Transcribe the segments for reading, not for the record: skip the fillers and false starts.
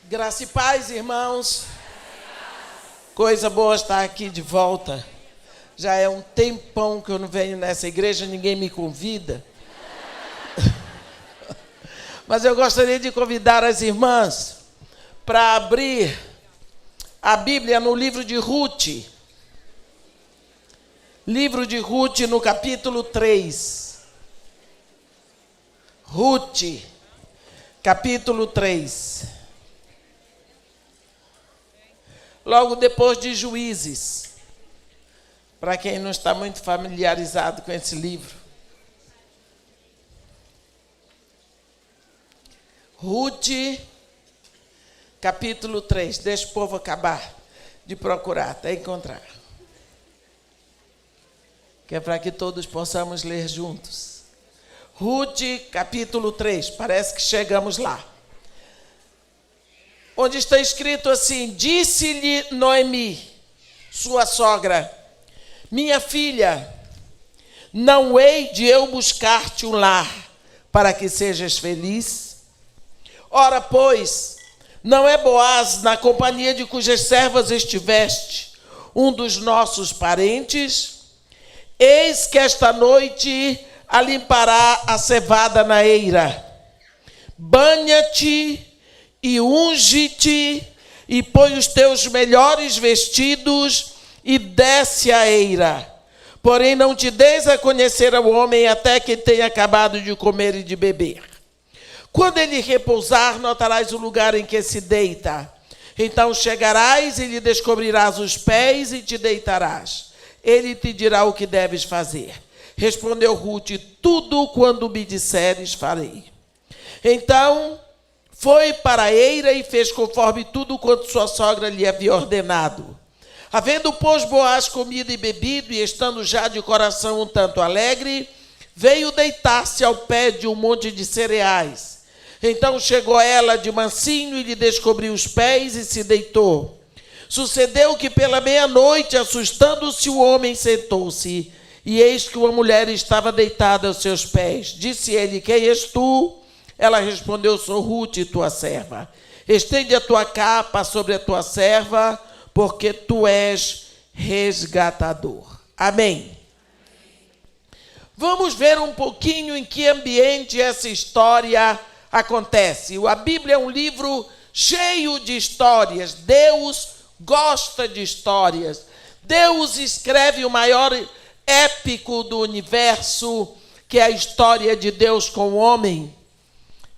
Graça e paz, irmãos. Coisa boa estar aqui de volta. Já é um tempão que eu não venho nessa igreja, ninguém me convida. Mas eu gostaria de convidar as irmãs para abrir a Bíblia no livro de Ruth. Livro de Ruth, no capítulo 3. Ruth, capítulo 3. Logo depois de Juízes, para quem não está muito familiarizado com esse livro. Ruth, capítulo 3. Deixa o povo acabar de procurar, até encontrar. Que é para que todos possamos ler juntos. Ruth, capítulo 3. Parece que chegamos lá. Onde está escrito assim: disse-lhe Noemi, sua sogra: minha filha, não hei de eu buscar-te um lar para que sejas feliz? Ora, pois, não é Boaz, na companhia de cujas servas estiveste, um dos nossos parentes? Eis que esta noite alimpará a cevada na eira. Banha-te e unge-te, e põe os teus melhores vestidos, e desce a eira. Porém, não te deis a conhecer ao homem até que tenha acabado de comer e de beber. Quando ele repousar, notarás o lugar em que se deita. Então chegarás e lhe descobrirás os pés e te deitarás. Ele te dirá o que deves fazer. Respondeu Ruth: tudo quando me disseres, farei. Então foi para a eira e fez conforme tudo quanto sua sogra lhe havia ordenado. Havendo, pois, Boaz comido e bebido, e estando já de coração um tanto alegre, veio deitar-se ao pé de um monte de cereais. Então chegou ela de mansinho e lhe descobriu os pés e se deitou. Sucedeu que pela meia-noite, assustando-se o homem, sentou-se, e eis que uma mulher estava deitada aos seus pés. Disse ele: quem és tu? Ela respondeu: sou Ruth, tua serva. Estende a tua capa sobre a tua serva, porque tu és resgatador. Amém. Vamos ver um pouquinho em que ambiente essa história acontece. A Bíblia é um livro cheio de histórias. Deus gosta de histórias. Deus escreve o maior épico do universo, que é a história de Deus com o homem.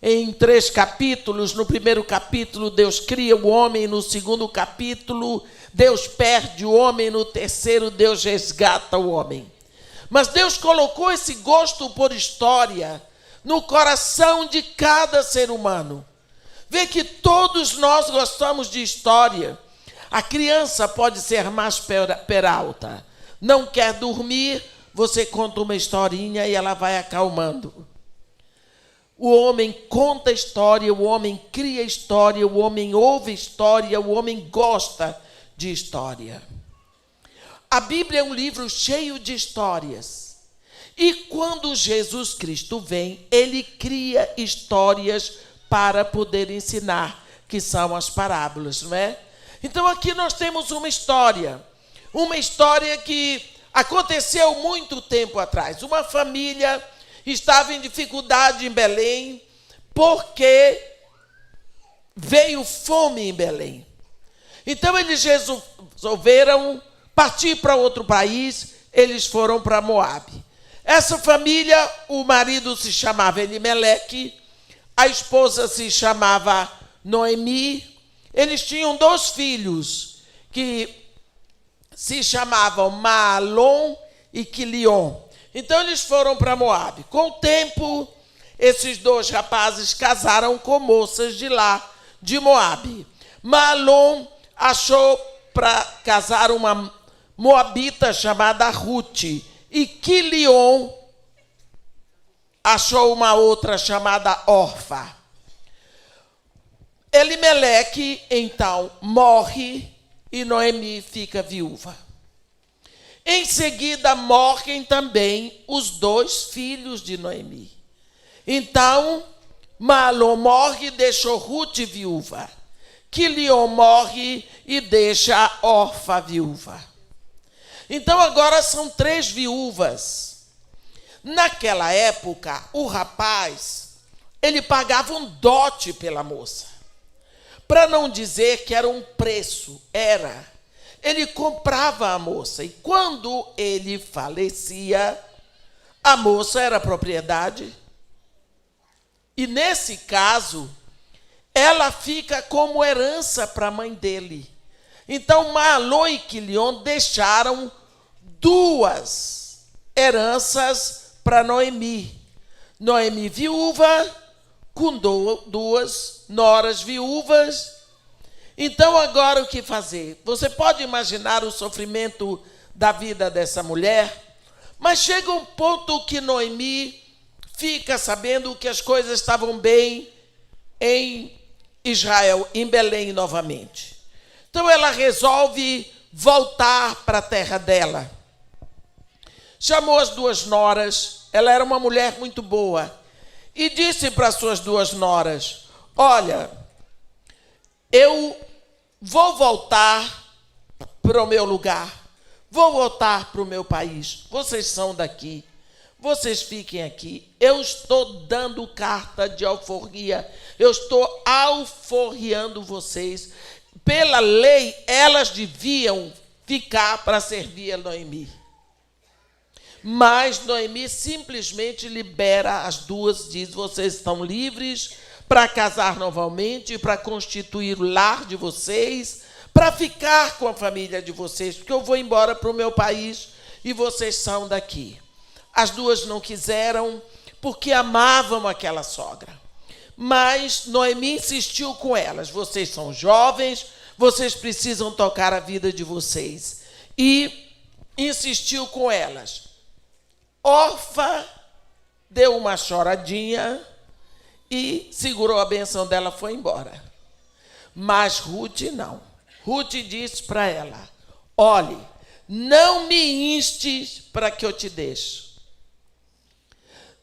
Em 3 capítulos. No primeiro capítulo, Deus cria o homem. No segundo capítulo, Deus perde o homem. No terceiro, Deus resgata o homem. Mas Deus colocou esse gosto por história no coração de cada ser humano. Vê que todos nós gostamos de história. A criança pode ser mais peralta. Não quer dormir, você conta uma historinha e ela vai acalmando. O homem conta história, o homem cria história, o homem ouve história, o homem gosta de história. A Bíblia é um livro cheio de histórias. E quando Jesus Cristo vem, ele cria histórias para poder ensinar, que são as parábolas, não é? Então aqui nós temos uma história que aconteceu muito tempo atrás. Uma família estava em dificuldade em Belém, porque veio fome em Belém. Então eles resolveram partir para outro país. Eles foram para Moabe. Essa família, o marido se chamava Elimeleque, a esposa se chamava Noemi. Eles tinham 2 filhos que se chamavam Maalon e Quilion. Então eles foram para Moabe. Com o tempo, esses 2 rapazes casaram com moças de lá, de Moabe. Maalon achou para casar uma moabita chamada Ruth. E Quilion achou uma outra chamada Orfa. Elimeleque, então, morre e Noemi fica viúva. Em seguida, morrem também os 2 filhos de Noemi. Então, Maalon morre e deixou Ruth viúva. Quilion morre e deixa a órfã viúva. Então agora são 3 viúvas. Naquela época, o rapaz, ele pagava um dote pela moça. Para não dizer que era um preço, era. Ele comprava a moça e quando ele falecia, a moça era propriedade. E nesse caso, ela fica como herança para a mãe dele. Então, Mahlon e Quilion deixaram 2 heranças para Noemi. Noemi viúva, com 2 noras viúvas. Então, agora o que fazer? Você pode imaginar o sofrimento da vida dessa mulher? Mas chega um ponto que Noemi fica sabendo que as coisas estavam bem em Israel, em Belém novamente. Então ela resolve voltar para a terra dela. Chamou as 2 noras, ela era uma mulher muito boa, e disse para as suas 2 noras: olha, eu vou voltar para o meu lugar, vou voltar para o meu país, vocês são daqui, vocês fiquem aqui, eu estou dando carta de alforria, eu estou alforriando vocês. Pela lei, elas deviam ficar para servir a Noemi. Mas Noemi simplesmente libera as 2, diz: vocês estão livres para casar novamente, para constituir o lar de vocês, para ficar com a família de vocês, porque eu vou embora para o meu país e vocês são daqui. As 2 não quiseram, porque amavam aquela sogra. Mas Noemi insistiu com elas: vocês são jovens, vocês precisam tocar a vida de vocês. E insistiu com elas. Orfa deu uma choradinha e segurou a bênção dela, foi embora. Mas Ruth não. Ruth disse para ela: olhe, não me instes para que eu te deixe.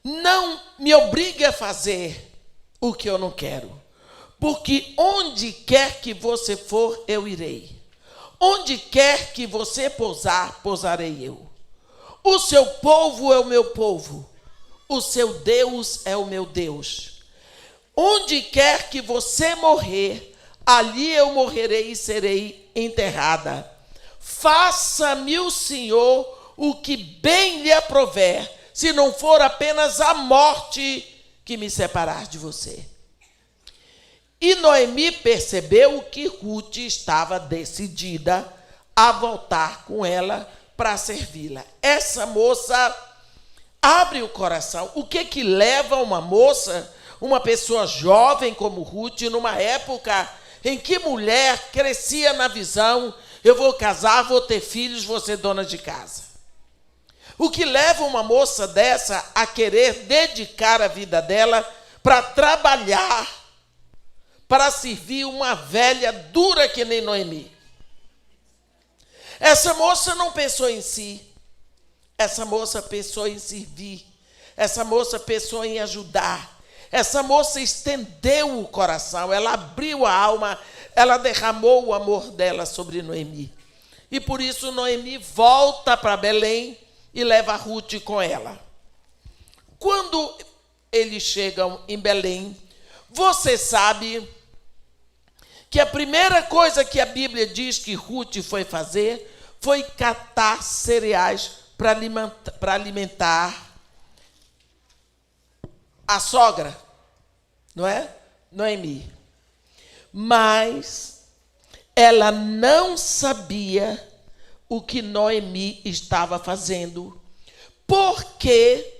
Não me obrigue a fazer o que eu não quero, porque onde quer que você for, eu irei. Onde quer que você pousar, pousarei eu. O seu povo é o meu povo, o seu Deus é o meu Deus. Onde quer que você morrer, ali eu morrerei e serei enterrada. Faça-me o Senhor o que bem lhe aprover, se não for apenas a morte que me separar de você. E Noemi percebeu que Ruth estava decidida a voltar com ela para servi-la. Essa moça abre o coração. O que leva uma moça, uma pessoa jovem como Ruth, numa época em que mulher crescia na visão: eu vou casar, vou ter filhos, vou ser dona de casa. O que leva uma moça dessa a querer dedicar a vida dela para trabalhar, para servir uma velha dura que nem Noemi? Essa moça não pensou em si. Essa moça pensou em servir. Essa moça pensou em ajudar. Essa moça estendeu o coração, ela abriu a alma, ela derramou o amor dela sobre Noemi. E por isso Noemi volta para Belém e leva Ruth com ela. Quando eles chegam em Belém, você sabe que a primeira coisa que a Bíblia diz que Ruth foi fazer foi catar cereais para alimentar a sogra, não é? Noemi. Mas ela não sabia o que Noemi estava fazendo, porque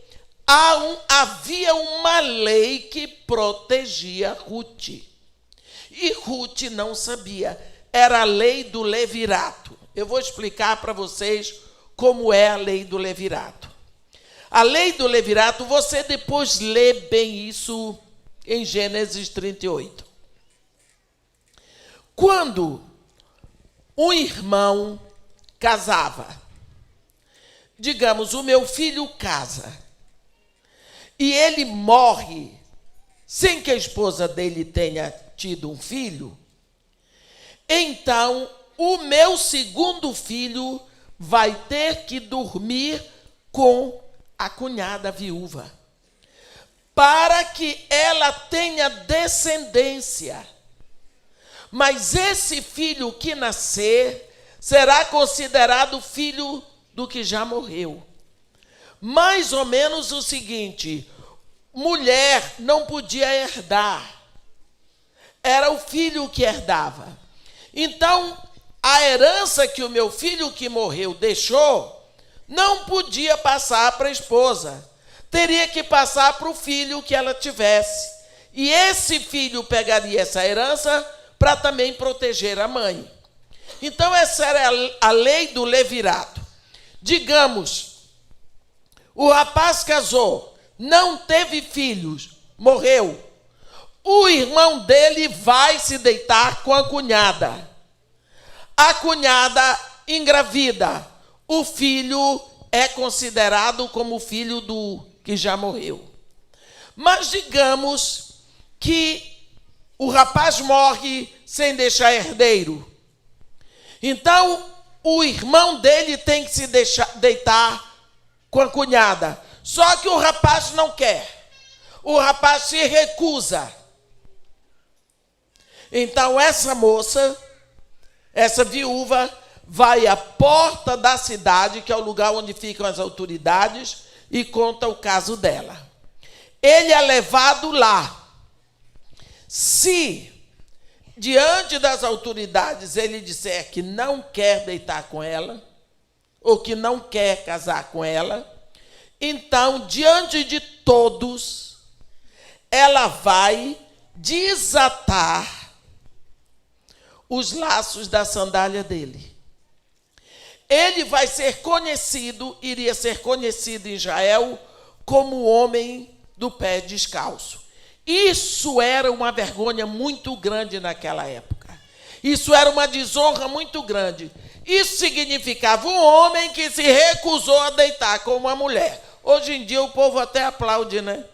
havia uma lei que protegia Ruth. E Ruth não sabia. Era a lei do levirato. Eu vou explicar para vocês como é a lei do levirato. A lei do levirato, você depois lê bem isso em Gênesis 38. Quando um irmão casava, digamos, o meu filho casa, e ele morre sem que a esposa dele tenha tido um filho, então o meu segundo filho vai ter que dormir com a cunhada viúva, para que ela tenha descendência. Mas esse filho que nascer será considerado filho do que já morreu. Mais ou menos o seguinte: mulher não podia herdar, era o filho que herdava. Então, a herança que o meu filho que morreu deixou não podia passar para a esposa, teria que passar para o filho que ela tivesse. E esse filho pegaria essa herança para também proteger a mãe. Então, essa era a lei do levirato. Digamos, o rapaz casou, não teve filhos, morreu. O irmão dele vai se deitar com a cunhada. A cunhada engravida. O filho é considerado como filho do que já morreu. Mas digamos que o rapaz morre sem deixar herdeiro. Então, o irmão dele tem que se deitar com a cunhada. Só que o rapaz não quer. O rapaz se recusa. Então, essa moça, essa viúva, vai à porta da cidade, que é o lugar onde ficam as autoridades, e conta o caso dela. Ele é levado lá. Se, diante das autoridades, ele disser que não quer deitar com ela, ou que não quer casar com ela, então, diante de todos, ela vai desatar os laços da sandália dele. Ele vai ser conhecido, iria ser conhecido em Israel como o homem do pé descalço. Isso era uma vergonha muito grande naquela época. Isso era uma desonra muito grande. Isso significava um homem que se recusou a deitar com uma mulher. Hoje em dia o povo até aplaude, né?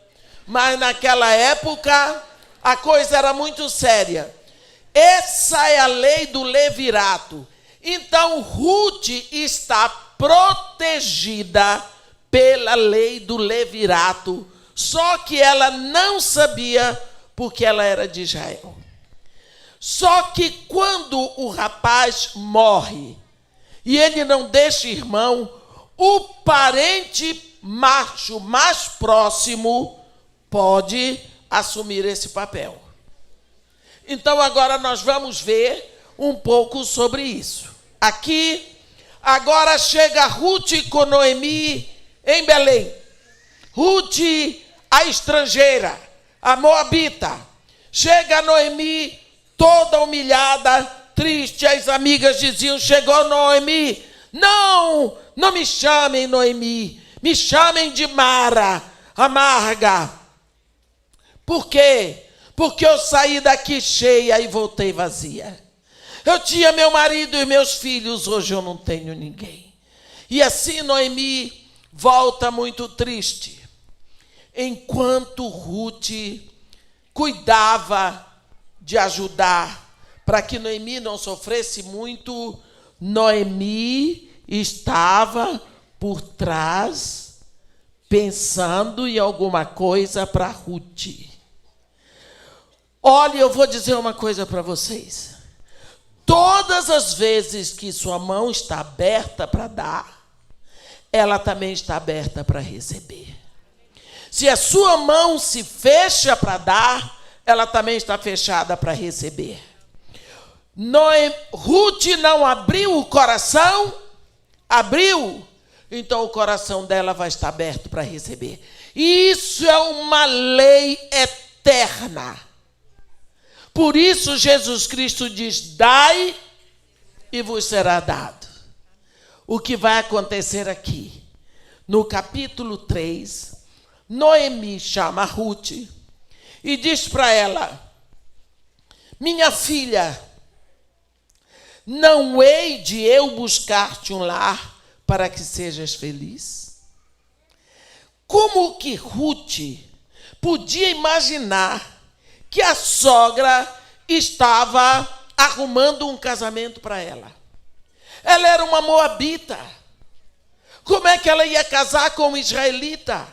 Mas naquela época a coisa era muito séria. Essa é a lei do levirato. Então, Ruth está protegida pela lei do levirato, só que ela não sabia porque ela era de Israel. Só que quando o rapaz morre e ele não deixa irmão, o parente macho mais próximo pode assumir esse papel. Então, agora nós vamos ver um pouco sobre isso. Aqui, agora chega Ruth com Noemi em Belém. Ruth, a estrangeira, a moabita. Chega Noemi toda humilhada, triste. As amigas diziam: chegou Noemi. Não me chamem Noemi. Me chamem de Mara, amarga. Por quê? Porque eu saí daqui cheia e voltei vazia. Eu tinha meu marido e meus filhos, hoje eu não tenho ninguém. E assim Noemi volta muito triste. Enquanto Ruth cuidava de ajudar para que Noemi não sofresse muito, Noemi estava por trás pensando em alguma coisa para Ruth. Olha, eu vou dizer uma coisa para vocês. Todas as vezes que sua mão está aberta para dar, ela também está aberta para receber. Se a sua mão se fecha para dar, ela também está fechada para receber. Ruth não abriu o coração, abriu, então o coração dela vai estar aberto para receber. Isso é uma lei eterna. Por isso Jesus Cristo diz: dai e vos será dado. O que vai acontecer aqui? No capítulo 3, Noemi chama Ruth e diz para ela: minha filha, não hei de eu buscar-te um lar para que sejas feliz? Como que Ruth podia imaginar que a sogra estava arrumando um casamento para ela. Ela era uma moabita. Como é que ela ia casar com um israelita?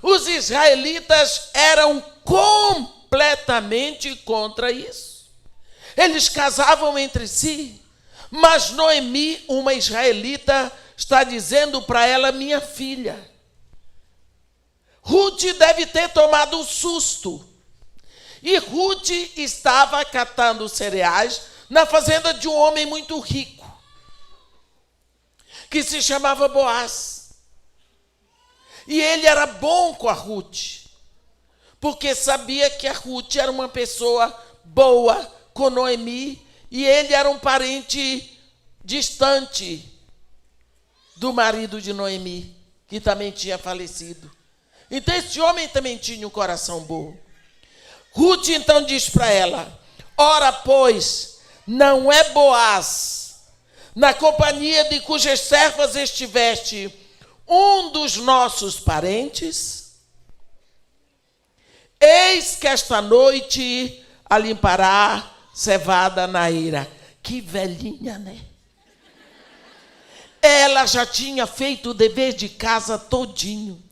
Os israelitas eram completamente contra isso. Eles casavam entre si, mas Noemi, uma israelita, está dizendo para ela: minha filha. Ruth deve ter tomado um susto. E Ruth estava catando cereais na fazenda de um homem muito rico, que se chamava Boaz. E ele era bom com a Ruth, porque sabia que a Ruth era uma pessoa boa com Noemi, e ele era um parente distante do marido de Noemi, que também tinha falecido. Então esse homem também tinha um coração bom. Ruth então diz para ela: ora, pois, não é Boaz, na companhia de cujas servas estiveste, um dos nossos parentes? Eis que esta noite a limpará cevada na eira. Que velhinha, né? Ela já tinha feito o dever de casa todinho.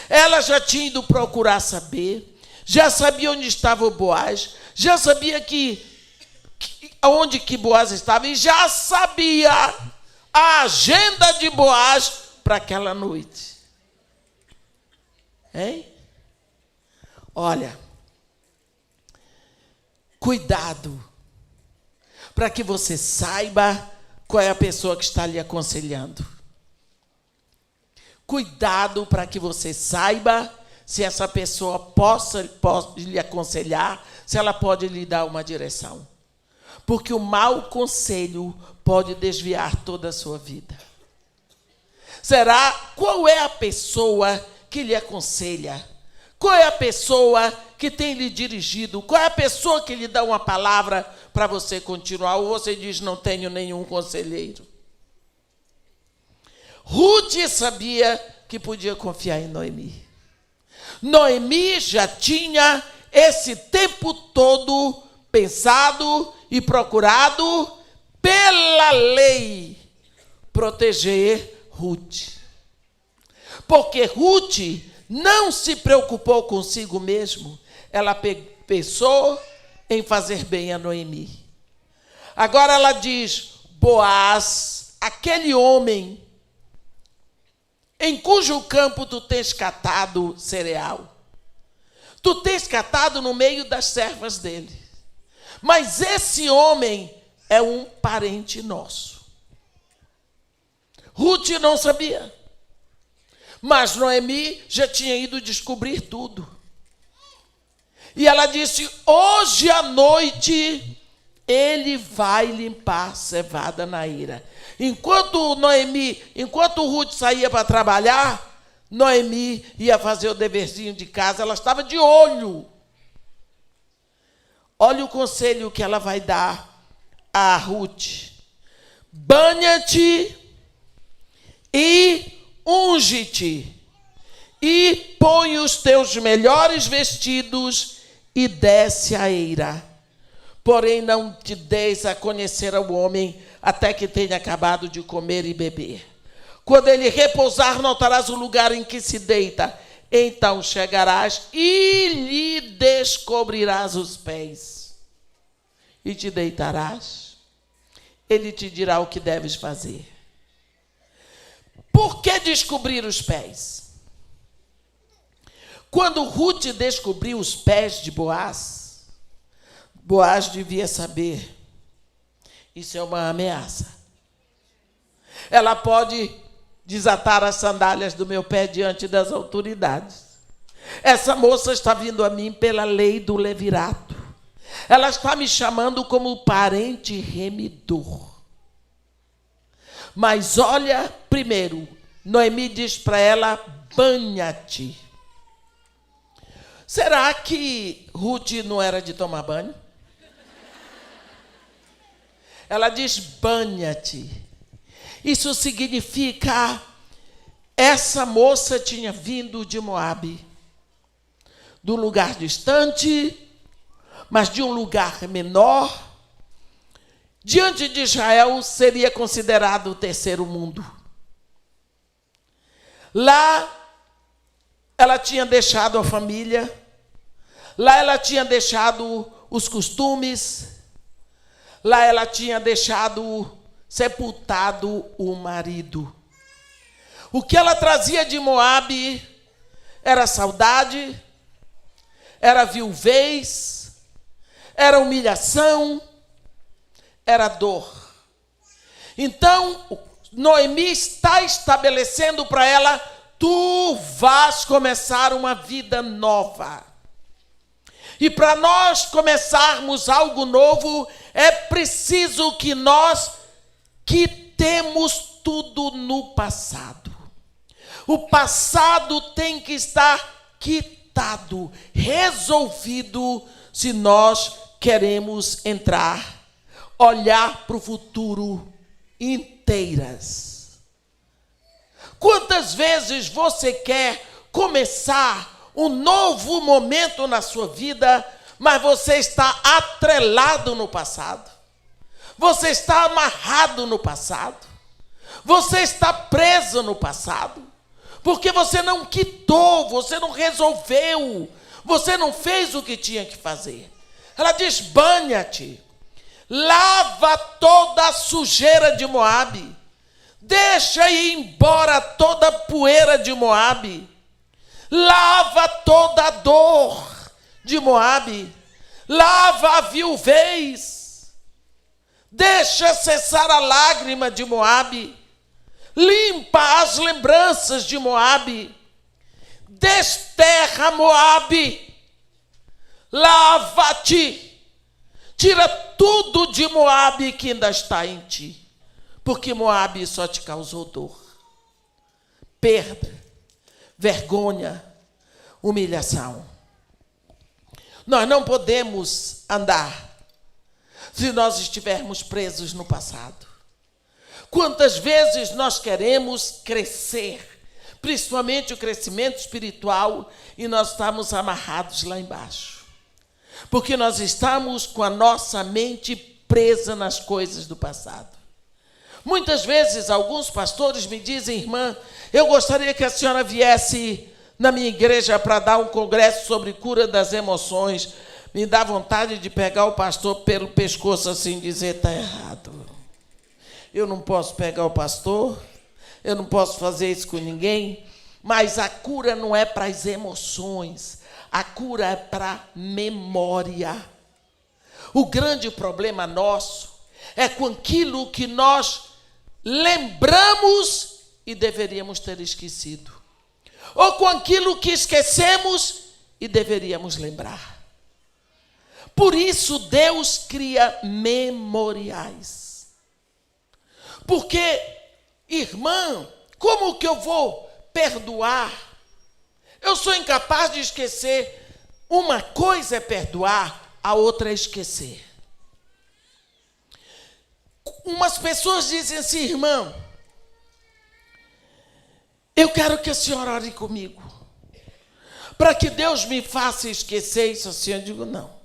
Ela já tinha ido procurar saber, já sabia onde estava o Boaz, já sabia onde que Boaz estava, e já sabia a agenda de Boaz para aquela noite. Hein? Olha, cuidado, para que você saiba qual é a pessoa que está lhe aconselhando. Cuidado para que você saiba se essa pessoa pode lhe aconselhar, se ela pode lhe dar uma direção. Porque o mau conselho pode desviar toda a sua vida. Qual é a pessoa que lhe aconselha? Qual é a pessoa que tem lhe dirigido? Qual é a pessoa que lhe dá uma palavra para você continuar? Ou você diz: não tenho nenhum conselheiro? Ruth sabia que podia confiar em Noemi. Noemi já tinha esse tempo todo pensado e procurado pela lei proteger Ruth. Porque Ruth não se preocupou consigo mesmo, ela pensou em fazer bem a Noemi. Agora ela diz: Boaz, aquele homem em cujo campo tu tens catado cereal, tu tens catado no meio das servas dele, mas esse homem é um parente nosso. Ruth não sabia, mas Noemi já tinha ido descobrir tudo. E ela disse: hoje à noite ele vai limpar cevada na eira. Enquanto Ruth saía para trabalhar, Noemi ia fazer o deverzinho de casa. Ela estava de olho. Olha o conselho que ela vai dar a Ruth: banha-te e unge-te, e põe os teus melhores vestidos e desce a eira. Porém, não te deis a conhecer ao homem até que tenha acabado de comer e beber. Quando ele repousar, notarás o lugar em que se deita. Então chegarás e lhe descobrirás os pés. E te deitarás. Ele te dirá o que deves fazer. Por que descobrir os pés? Quando Ruth descobriu os pés de Boaz, Boaz devia saber: isso é uma ameaça. Ela pode desatar as sandálias do meu pé diante das autoridades. Essa moça está vindo a mim pela lei do levirato. Ela está me chamando como parente remidor. Mas olha, primeiro, Noemi diz para ela: banha-te. Será que Ruth não era de tomar banho? Ela diz: banha-te. Isso significa, essa moça tinha vindo de Moabe, do lugar distante, mas de um lugar menor, diante de Israel, seria considerado o terceiro mundo. Lá, ela tinha deixado a família, lá ela tinha deixado os costumes, lá ela tinha sepultado o marido. O que ela trazia de Moabe era saudade, era viuvez, era humilhação, era dor. Então, Noemi está estabelecendo para ela: tu vais começar uma vida nova. E para nós começarmos algo novo, é preciso que nós quitemos tudo no passado. O passado tem que estar quitado, resolvido, se nós queremos olhar para o futuro inteiras. Quantas vezes você quer começar um novo momento na sua vida, mas você está atrelado no passado? Você está amarrado no passado? Você está preso no passado? Porque você não quitou, você não resolveu, você não fez o que tinha que fazer. Ela diz: banha-te, lava toda a sujeira de Moabe, deixa ir embora toda a poeira de Moabe, lava toda a dor de Moabe, lava a viuvez, deixa cessar a lágrima de Moabe, limpa as lembranças de Moabe, desterra Moabe, lava-te, tira tudo de Moabe que ainda está em ti, porque Moabe só te causou dor, perda, vergonha, humilhação. Nós não podemos andar se nós estivermos presos no passado. Quantas vezes nós queremos crescer, principalmente o crescimento espiritual, e nós estamos amarrados lá embaixo, porque nós estamos com a nossa mente presa nas coisas do passado. Muitas vezes alguns pastores me dizem: irmã, eu gostaria que a senhora viesse na minha igreja para dar um congresso sobre cura das emoções. Me dá vontade de pegar o pastor pelo pescoço assim e dizer: está errado. Eu não posso pegar o pastor, eu não posso fazer isso com ninguém, mas a cura não é para as emoções, a cura é para a memória. O grande problema nosso é com aquilo que nós lembramos e deveríamos ter esquecido, ou com aquilo que esquecemos e deveríamos lembrar. Por isso Deus cria memoriais. Porque, irmã, como que eu vou perdoar? Eu sou incapaz de esquecer. Uma coisa é perdoar, a outra é esquecer. Umas pessoas dizem assim: irmã, eu quero que a senhora ore comigo, para que Deus me faça esquecer isso assim. Eu digo: não.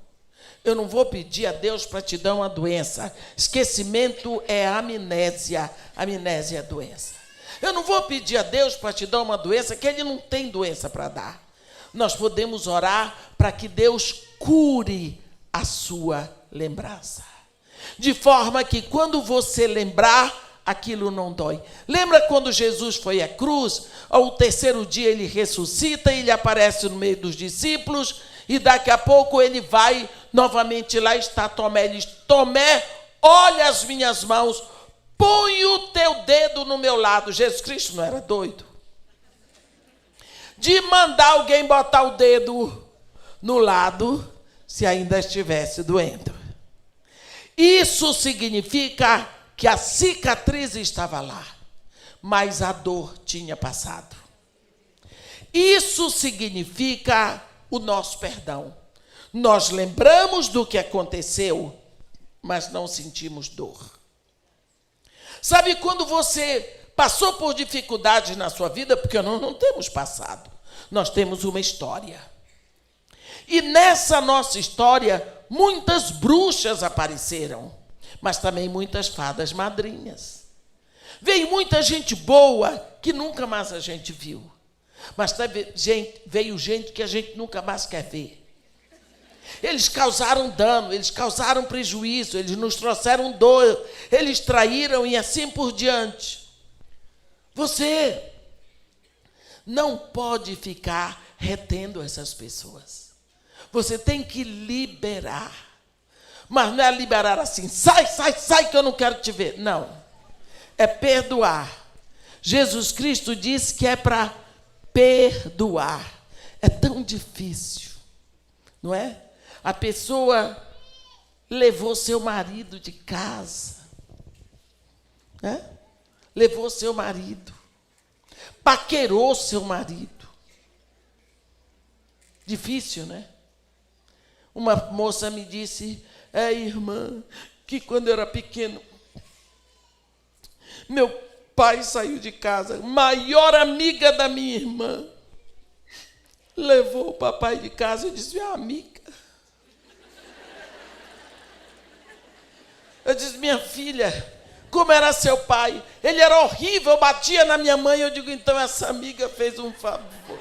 Eu não vou pedir a Deus para te dar uma doença. Esquecimento é amnésia. Amnésia é doença. Eu não vou pedir a Deus para te dar uma doença, que Ele não tem doença para dar. Nós podemos orar para que Deus cure a sua lembrança, de forma que quando você lembrar, aquilo não dói. Lembra quando Jesus foi à cruz? Ao terceiro dia ele ressuscita, ele aparece no meio dos discípulos, e daqui a pouco ele vai novamente, lá está Tomé. Ele diz: Tomé, olha as minhas mãos, põe o teu dedo no meu lado. Jesus Cristo não era doido de mandar alguém botar o dedo no lado se ainda estivesse doendo. Isso significa que a cicatriz estava lá, mas a dor tinha passado. Isso significa o nosso perdão. Nós lembramos do que aconteceu, mas não sentimos dor. Sabe quando você passou por dificuldades na sua vida? Porque nós não temos passado, nós temos uma história. E nessa nossa história, muitas bruxas apareceram. mas também muitas fadas madrinhas. Veio muita gente boa que nunca mais a gente viu. Mas veio gente que a gente nunca mais quer ver. Eles causaram dano, eles causaram prejuízo, eles nos trouxeram dor, eles traíram e assim por diante. Você não pode ficar retendo essas pessoas. Você tem que liberar. Mas não é liberar assim, sai que eu não quero te ver. Não. É perdoar. Jesus Cristo disse que é para perdoar. É tão difícil, não é? A pessoa levou seu marido de casa, né? Levou seu marido, paquerou seu marido. Difícil, né? Uma moça me disse, irmã, que quando eu era pequeno, meu pai saiu de casa, maior amiga da minha irmã, levou o papai de casa e disse, minha amiga. Eu disse, minha filha, como era seu pai? Ele era horrível, batia na minha mãe. Eu digo, então essa amiga fez um favor.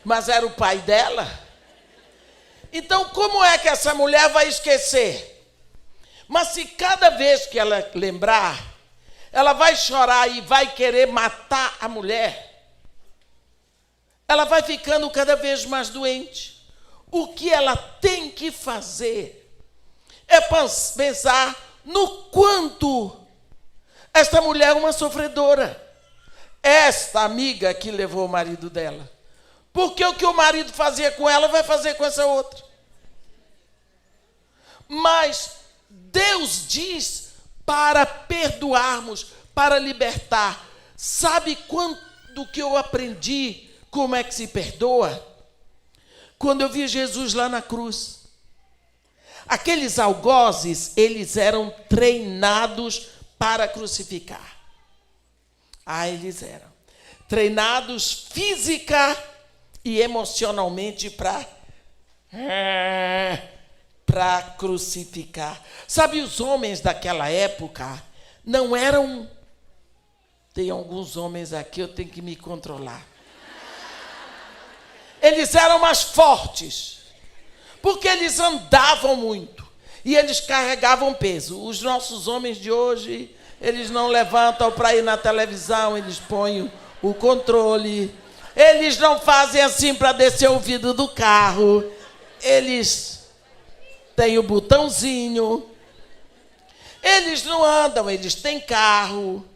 Mas era o pai dela. Então, como é que essa mulher vai esquecer? Mas se cada vez que ela lembrar, ela vai chorar e vai querer matar a mulher, ela vai ficando cada vez mais doente. O que ela tem que fazer é pensar no quanto esta mulher é uma sofredora. Esta amiga que levou o marido dela. Porque o que o marido fazia com ela, vai fazer com essa outra. Mas Deus diz para perdoarmos, para libertar. Sabe quando que eu aprendi como é que se perdoa? Quando eu vi Jesus lá na cruz. Aqueles algozes, eles eram treinados para crucificar. Eles eram treinados física e emocionalmente para crucificar. Sabe, os homens daquela época não eram... Tem alguns homens aqui, eu tenho que me controlar. Eles eram mais fortes, porque eles andavam muito e eles carregavam peso. Os nossos homens de hoje, eles não levantam para ir na televisão, eles põem o controle, eles não fazem assim para descer o vidro do carro, eles têm o botãozinho, eles não andam, eles têm carro,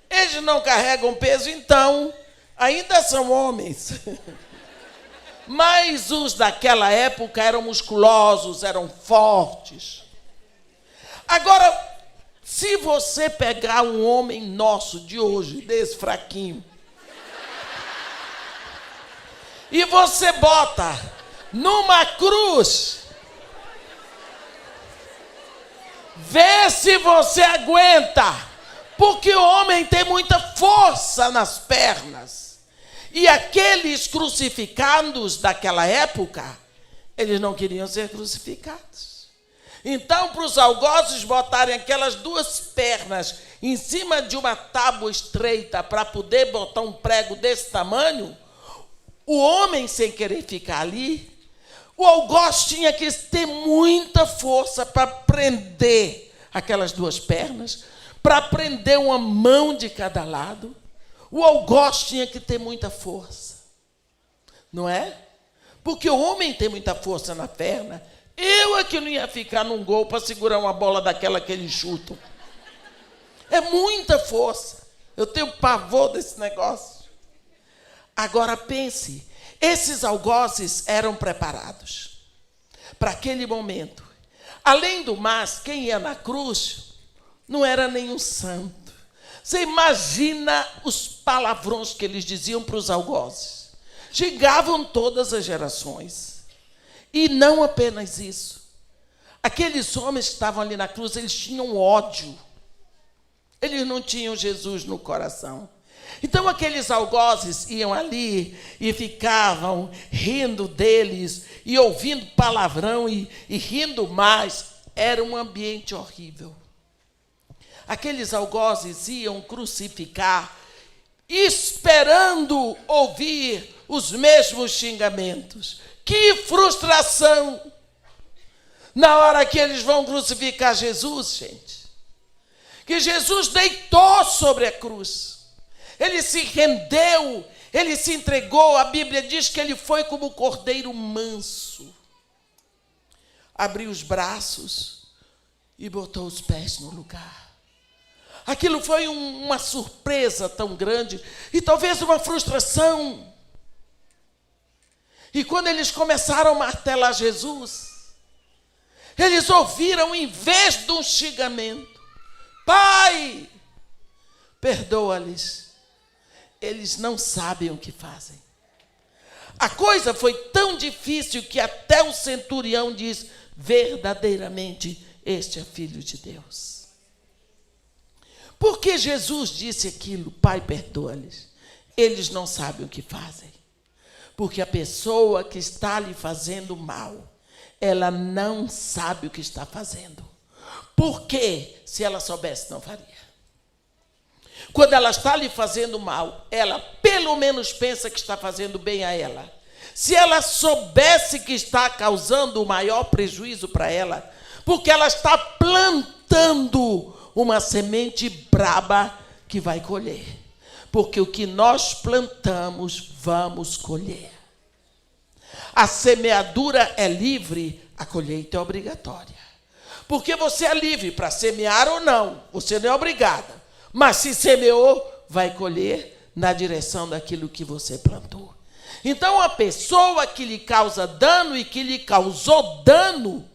eles não carregam peso, então ainda são homens. Mas os daquela época eram musculosos, eram fortes. Agora, se você pegar um homem nosso de hoje, desse fraquinho, e você bota numa cruz, vê se você aguenta, porque o homem tem muita força nas pernas. E aqueles crucificados daquela época, eles não queriam ser crucificados. Então, para os algozes botarem aquelas duas pernas em cima de uma tábua estreita para poder botar um prego desse tamanho, o homem, sem querer ficar ali, o algoz tinha que ter muita força para prender aquelas duas pernas, para prender uma mão de cada lado. O algoz tinha que ter muita força, não é? Porque o homem tem muita força na perna. Eu é que não ia ficar num gol para segurar uma bola daquela que eles chutam. É muita força. Eu tenho pavor desse negócio. Agora pense, esses algozes eram preparados para aquele momento. Além do mais, quem ia na cruz não era nenhum santo. Você imagina os palavrões que eles diziam para os algozes. Chegavam todas as gerações. E não apenas isso. Aqueles homens que estavam ali na cruz, eles tinham ódio. Eles não tinham Jesus no coração. Então aqueles algozes iam ali e ficavam rindo deles, e ouvindo palavrão e rindo mais. Era um ambiente horrível. Aqueles algozes iam crucificar, esperando ouvir os mesmos xingamentos. Que frustração! Na hora que eles vão crucificar Jesus, gente. Que Jesus deitou sobre a cruz. Ele se rendeu, ele se entregou. A Bíblia diz que ele foi como um cordeiro manso. Abriu os braços e botou os pés no lugar. Aquilo foi uma surpresa tão grande e talvez uma frustração. E quando eles começaram a martelar Jesus, eles ouviram, em vez de um xingamento: Pai, perdoa-lhes, eles não sabem o que fazem. A coisa foi tão difícil que até o centurião diz: verdadeiramente este é filho de Deus. Por que Jesus disse aquilo? Pai, perdoa-lhes, eles não sabem o que fazem. Porque a pessoa que está lhe fazendo mal, ela não sabe o que está fazendo. Porque se ela soubesse, não faria. Quando ela está lhe fazendo mal, ela pelo menos pensa que está fazendo bem a ela. Se ela soubesse que está causando o maior prejuízo para ela, porque ela está plantando uma semente braba que vai colher. Porque o que nós plantamos, vamos colher. A semeadura é livre, a colheita é obrigatória. Porque você é livre para semear ou não, você não é obrigada. Mas se semeou, vai colher na direção daquilo que você plantou. Então, a pessoa que lhe causa dano e que lhe causou dano,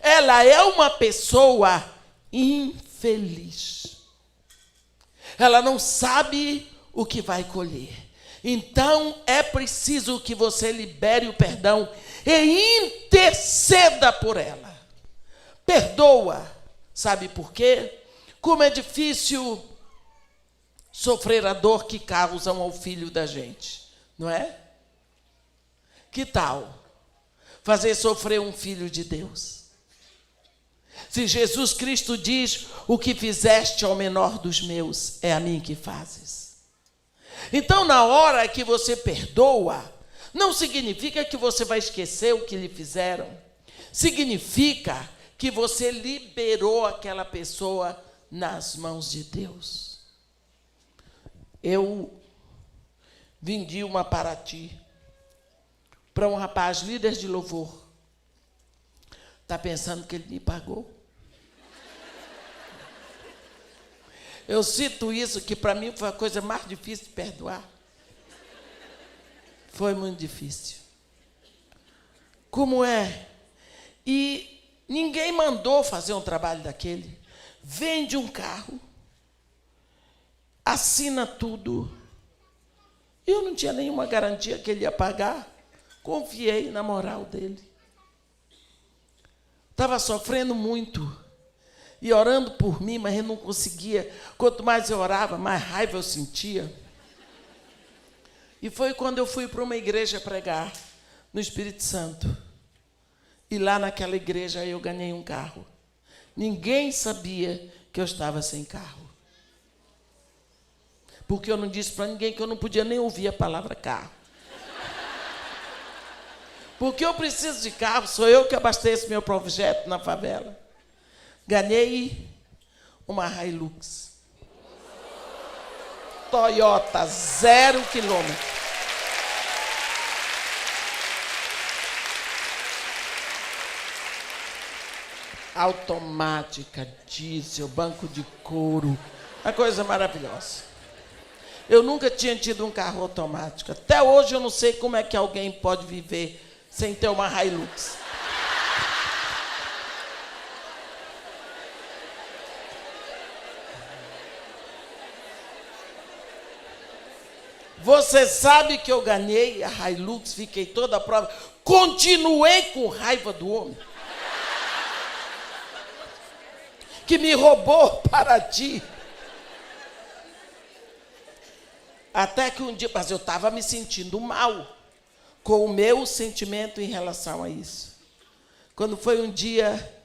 ela é uma pessoa infeliz. Ela não sabe o que vai colher. Então, é preciso que você libere o perdão e interceda por ela. Perdoa. Sabe por quê? Como é difícil sofrer a dor que causam ao filho da gente, não é? Que tal fazer sofrer um filho de Deus? Se Jesus Cristo diz: o que fizeste ao menor dos meus, é a mim que fazes. Então, na hora que você perdoa, não significa que você vai esquecer o que lhe fizeram. Significa que você liberou aquela pessoa nas mãos de Deus. Eu vendi uma Paraty para um rapaz, líder de louvor. Está pensando que ele me pagou? Eu cito isso, que para mim foi a coisa mais difícil de perdoar. Foi muito difícil. Como é? E ninguém mandou fazer um trabalho daquele. Vende um carro, assina tudo. Eu não tinha nenhuma garantia que ele ia pagar. Confiei na moral dele. Estava sofrendo muito. E orando por mim, mas eu não conseguia. Quanto mais eu orava, mais raiva eu sentia. E foi quando eu fui para uma igreja pregar no Espírito Santo. E lá naquela igreja eu ganhei um carro. Ninguém sabia que eu estava sem carro. Porque eu não disse para ninguém que eu não podia nem ouvir a palavra carro. Porque eu preciso de carro, sou eu que abasteço meu projeto na favela. Ganhei uma Hilux. Toyota, 0 quilômetro. Automática, diesel, banco de couro. Uma coisa maravilhosa. Eu nunca tinha tido um carro automático. Até hoje eu não sei como é que alguém pode viver sem ter uma Hilux. Você sabe que eu ganhei a Hilux, fiquei toda a prova. Continuei com raiva do homem que me roubou para ti. Até que um dia, mas eu estava me sentindo mal com o meu sentimento em relação a isso. Quando foi um dia,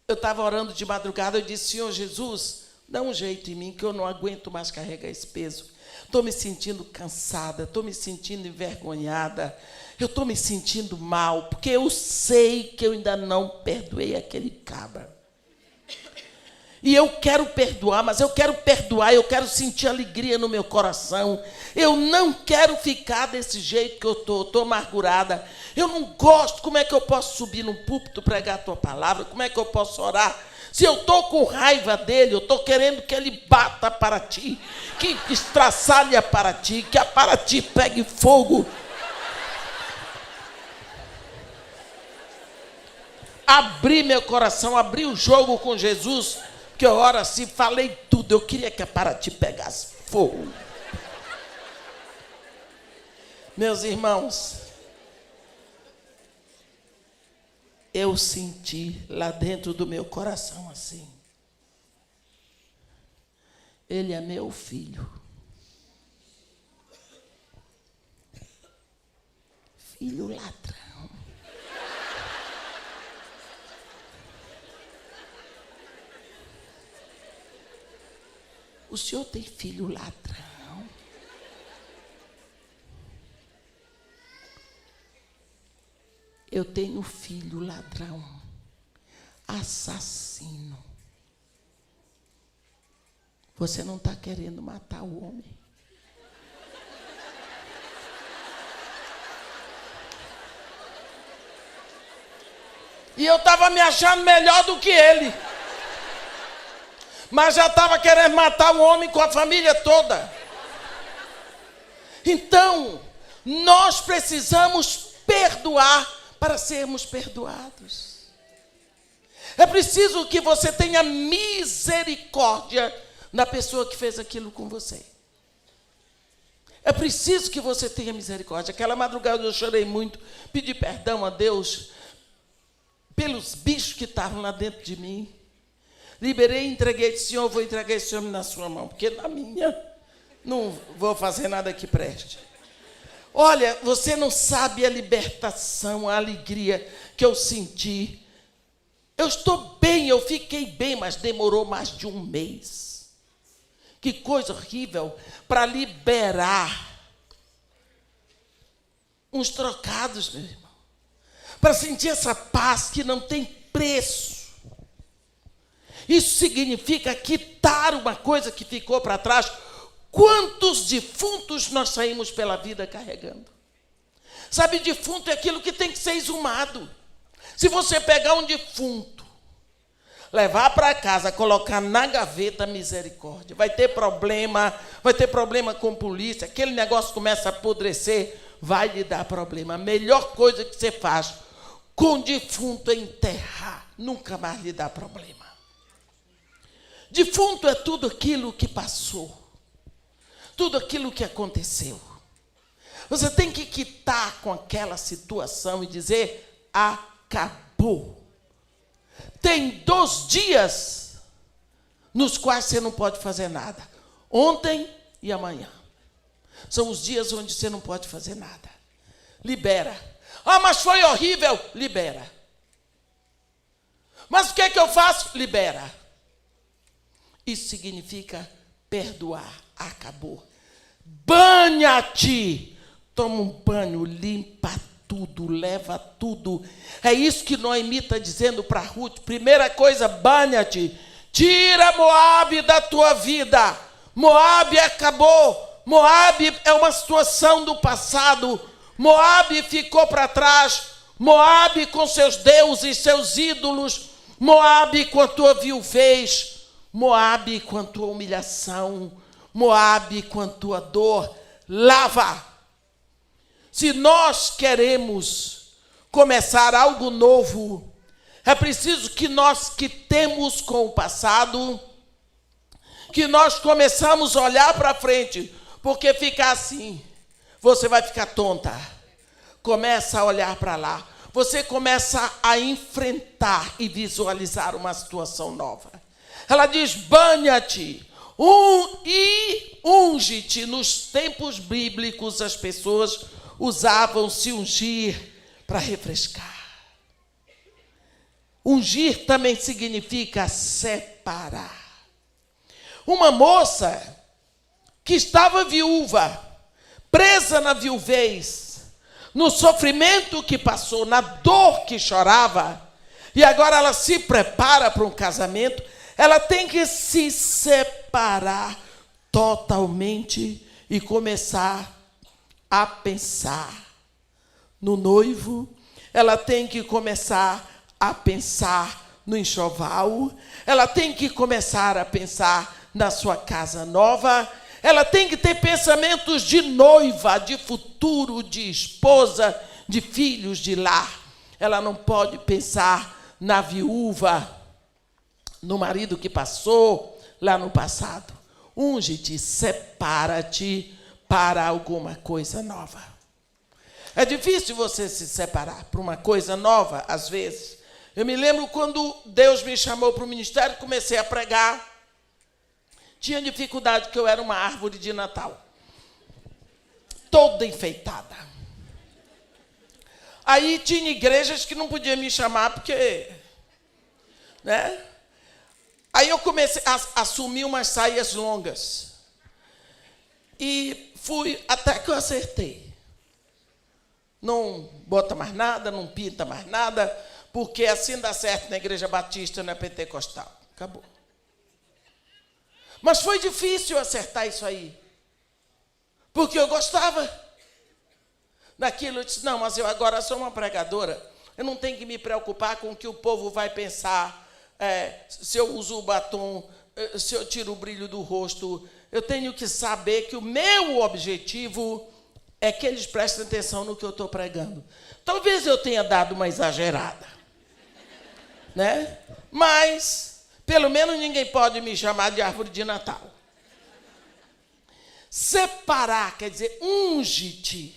eu estava orando de madrugada, eu disse: Senhor Jesus, dá um jeito em mim, que eu não aguento mais carregar esse peso. Estou me sentindo cansada, estou me sentindo envergonhada, eu estou me sentindo mal, porque eu sei que eu ainda não perdoei aquele cabra. E eu quero perdoar, mas eu quero perdoar, eu quero sentir alegria no meu coração. Eu não quero ficar desse jeito que eu estou amargurada. Eu não gosto. Como é que eu posso subir num púlpito, pregar a tua palavra? Como é que eu posso orar? Se eu estou com raiva dele, eu estou querendo que ele bata para ti, que estraçalha para ti, que a para ti pegue fogo. Abri meu coração, abri o jogo com Jesus, que eu oro assim, falei tudo. Eu queria que a Paraty pegasse fogo. Meus irmãos, eu senti lá dentro do meu coração assim: ele é meu filho. Filho ladrão. O senhor tem filho ladrão? Eu tenho filho ladrão, assassino. Você não está querendo matar o homem? E eu estava me achando melhor do que ele. Mas já estava querendo matar o homem com a família toda. Então, nós precisamos perdoar para sermos perdoados. É preciso que você tenha misericórdia da pessoa que fez aquilo com você. É preciso que você tenha misericórdia. Aquela madrugada eu chorei muito, pedi perdão a Deus pelos bichos que estavam lá dentro de mim. Liberei, entreguei, disse: Senhor, eu vou entregar esse homem na sua mão, porque na minha não vou fazer nada que preste. Olha, você não sabe a libertação, a alegria que eu senti. Eu estou bem, eu fiquei bem, mas demorou mais de um mês. Que coisa horrível, para liberar uns trocados, meu irmão. Para sentir essa paz que não tem preço. Isso significa quitar uma coisa que ficou para trás. Quantos defuntos nós saímos pela vida carregando? Sabe, defunto é aquilo que tem que ser exumado. Se você pegar um defunto, levar para casa, colocar na gaveta, misericórdia, vai ter problema com polícia, aquele negócio começa a apodrecer, vai lhe dar problema. A melhor coisa que você faz com defunto é enterrar, nunca mais lhe dá problema. Defunto é tudo aquilo que passou, tudo aquilo que aconteceu. Você tem que quitar com aquela situação e dizer: acabou. Tem 2 dias nos quais você não pode fazer nada. Ontem e amanhã. São os dias onde você não pode fazer nada. Libera. Ah, mas foi horrível. Libera. Mas o que é que eu faço? Libera. Isso significa perdoar. Acabou. Banha-te. Toma um banho, limpa tudo, leva tudo. É isso que Noemi está dizendo para Ruth. Primeira coisa, banha-te. Tira Moabe da tua vida. Moabe acabou. Moabe é uma situação do passado. Moabe ficou para trás. Moabe com seus deuses, seus ídolos. Moabe com a tua viuvez. Moabe com a tua humilhação. Moabe com a tua dor. Lava. Se nós queremos começar algo novo, é preciso que nós quitemos com o passado, que nós começamos a olhar para frente, porque ficar assim, você vai ficar tonta. Começa a olhar para lá. Você começa a enfrentar e visualizar uma situação nova. Ela diz: banha-te. E unge-te. Nos tempos bíblicos, as pessoas usavam se ungir para refrescar. Ungir também significa separar. Uma moça que estava viúva, presa na viuvez, no sofrimento que passou, na dor que chorava, e agora ela se prepara para um casamento, ela tem que se separar totalmente e começar a pensar no noivo. Ela tem que começar a pensar no enxoval, ela tem que começar a pensar na sua casa nova, ela tem que ter pensamentos de noiva, de futuro, de esposa, de filhos, de lar. Ela não pode pensar na viúva, no marido que passou lá no passado. Unge-te, separa-te para alguma coisa nova. É difícil você se separar para uma coisa nova, às vezes. Eu me lembro quando Deus me chamou para o ministério, comecei a pregar. Tinha dificuldade, porque eu era uma árvore de Natal. Toda enfeitada. Aí tinha igrejas que não podiam me chamar, porque... né? Aí eu comecei a assumir umas saias longas. E fui até que eu acertei. Não bota mais nada, não pinta mais nada, porque assim dá certo na igreja batista, não é pentecostal. Acabou. Mas foi difícil acertar isso aí. Porque eu gostava daquilo. Eu disse, não, mas eu agora sou uma pregadora. Eu não tenho que me preocupar com o que o povo vai pensar. Se eu uso o batom, se eu tiro o brilho do rosto. Eu tenho que saber que o meu objetivo é que eles prestem atenção no que eu estou pregando. Talvez eu tenha dado uma exagerada, né? Mas, pelo menos, ninguém pode me chamar de árvore de Natal. Separar quer dizer unge-te.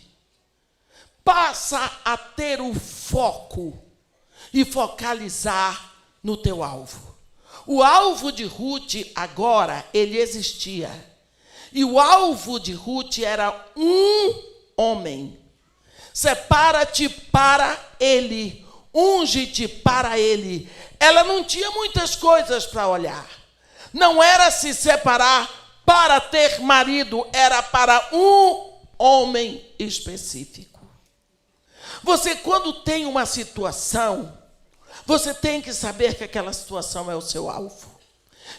Passa a ter o foco e focalizar no teu alvo. O alvo de Ruth, agora, ele existia. E o alvo de Ruth era um homem. Separa-te para ele. Unge-te para ele. Ela não tinha muitas coisas para olhar. Não era se separar para ter marido. Era para um homem específico. Você, quando tem uma situação, você tem que saber que aquela situação é o seu alvo.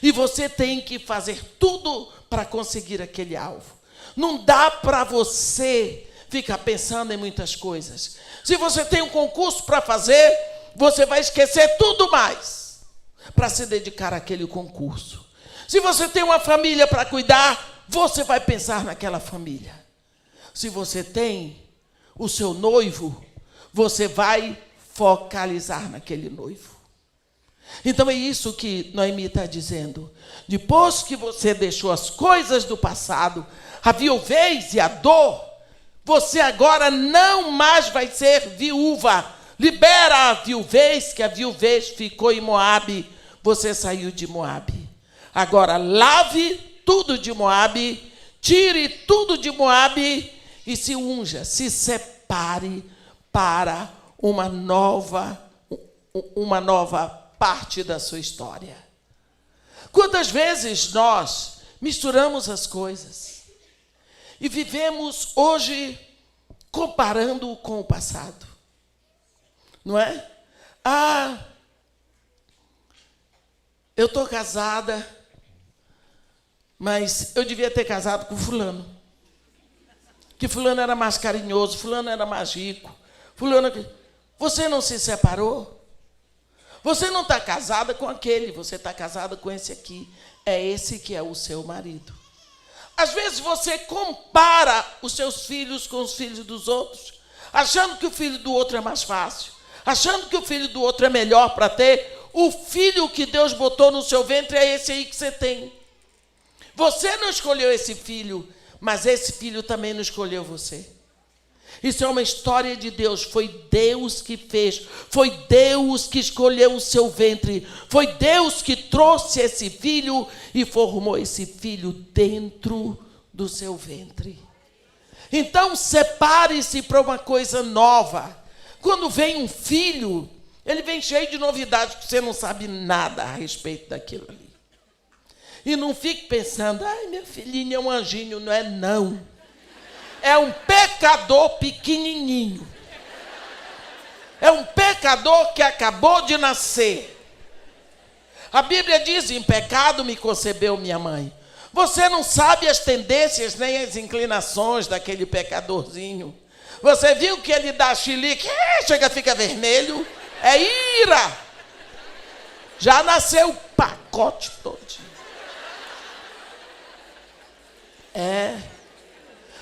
E você tem que fazer tudo para conseguir aquele alvo. Não dá para você ficar pensando em muitas coisas. Se você tem um concurso para fazer, você vai esquecer tudo mais para se dedicar àquele concurso. Se você tem uma família para cuidar, você vai pensar naquela família. Se você tem o seu noivo, você vai focalizar naquele noivo. Então é isso que Noemi está dizendo. Depois que você deixou as coisas do passado, a viuvez e a dor, você agora não mais vai ser viúva. Libera a viuvez, que a viuvez ficou em Moabe. Você saiu de Moabe. Agora lave tudo de Moabe, tire tudo de Moabe e se unja, se separe para uma nova parte da sua história. Quantas vezes nós misturamos as coisas e vivemos hoje comparando com o passado, não é? Eu estou casada, mas eu devia ter casado com fulano, que fulano era mais carinhoso, fulano era mais rico, fulano... Você não se separou? Você não está casada com aquele, você está casada com esse aqui. É esse que é o seu marido. Às vezes você compara os seus filhos com os filhos dos outros, achando que o filho do outro é mais fácil, achando que o filho do outro é melhor para ter. O filho que Deus botou no seu ventre é esse aí que você tem. Você não escolheu esse filho, mas esse filho também não escolheu você. Isso é uma história de Deus. Foi Deus que fez. Foi Deus que escolheu o seu ventre. Foi Deus que trouxe esse filho e formou esse filho dentro do seu ventre. Então, separe-se para uma coisa nova. Quando vem um filho, ele vem cheio de novidades que você não sabe nada a respeito daquilo ali. E não fique pensando, ai, meu filhinho é um anjinho. Não é, não. É um pecador pequenininho. É um pecador que acabou de nascer. A Bíblia diz, em pecado me concebeu minha mãe. Você não sabe as tendências nem as inclinações daquele pecadorzinho. Você viu que ele dá chilique, chega, fica vermelho. É ira. Já nasceu o pacote todo.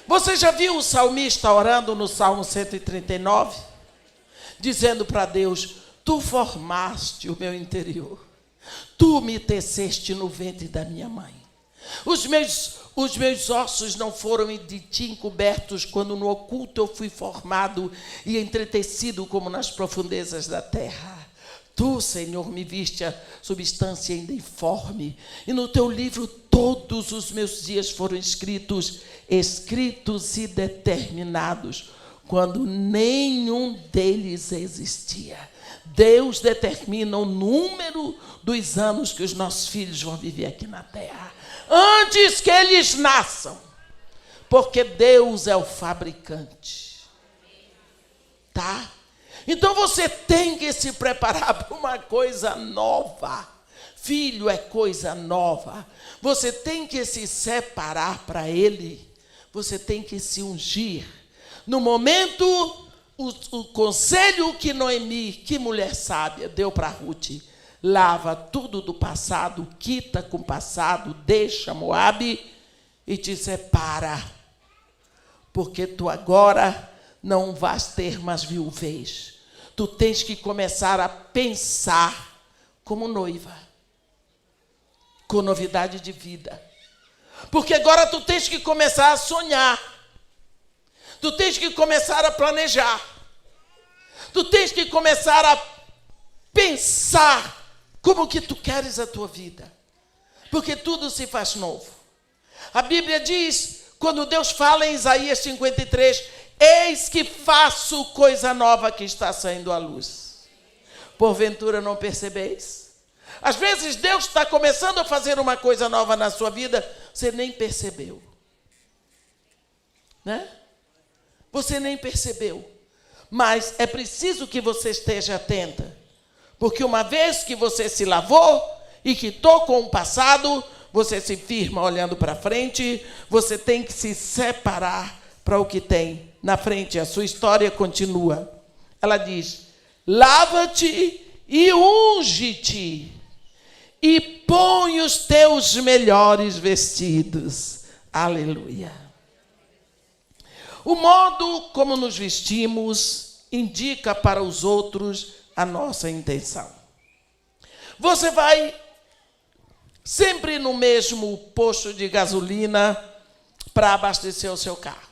Você já viu o salmista orando no Salmo 139? Dizendo para Deus, tu formaste o meu interior. Tu me teceste no ventre da minha mãe. Os meus ossos não foram de ti encobertos quando no oculto eu fui formado e entretecido como nas profundezas da terra. Tu, Senhor, me viste a substância ainda informe, e no teu livro todos os meus dias foram escritos e determinados, quando nenhum deles existia. Deus determina o número dos anos que os nossos filhos vão viver aqui na terra, antes que eles nasçam, porque Deus é o fabricante. Tá? Então você tem que se preparar para uma coisa nova. Filho é coisa nova. Você tem que se separar para Ele. Você tem que se ungir. No momento, o conselho que Noemi, que mulher sábia, deu para Ruth: lava tudo do passado, quita com o passado, deixa Moabe e te separa. Porque tu agora não vais ter mais viuvez. Tu tens que começar a pensar como noiva, com novidade de vida. Porque agora tu tens que começar a sonhar. Tu tens que começar a planejar. Tu tens que começar a pensar como que tu queres a tua vida. Porque tudo se faz novo. A Bíblia diz, quando Deus fala em Isaías 53, eis que faço coisa nova que está saindo à luz. Porventura não percebeis? Às vezes Deus está começando a fazer uma coisa nova na sua vida, você nem percebeu. Né? Você nem percebeu. Mas é preciso que você esteja atenta. Porque uma vez que você se lavou e quitou com o passado, você se firma olhando para frente, você tem que se separar para o que tem na frente. A sua história continua. Ela diz, lava-te e unge-te e põe os teus melhores vestidos. Aleluia. O modo como nos vestimos indica para os outros a nossa intenção. Você vai sempre no mesmo posto de gasolina para abastecer o seu carro.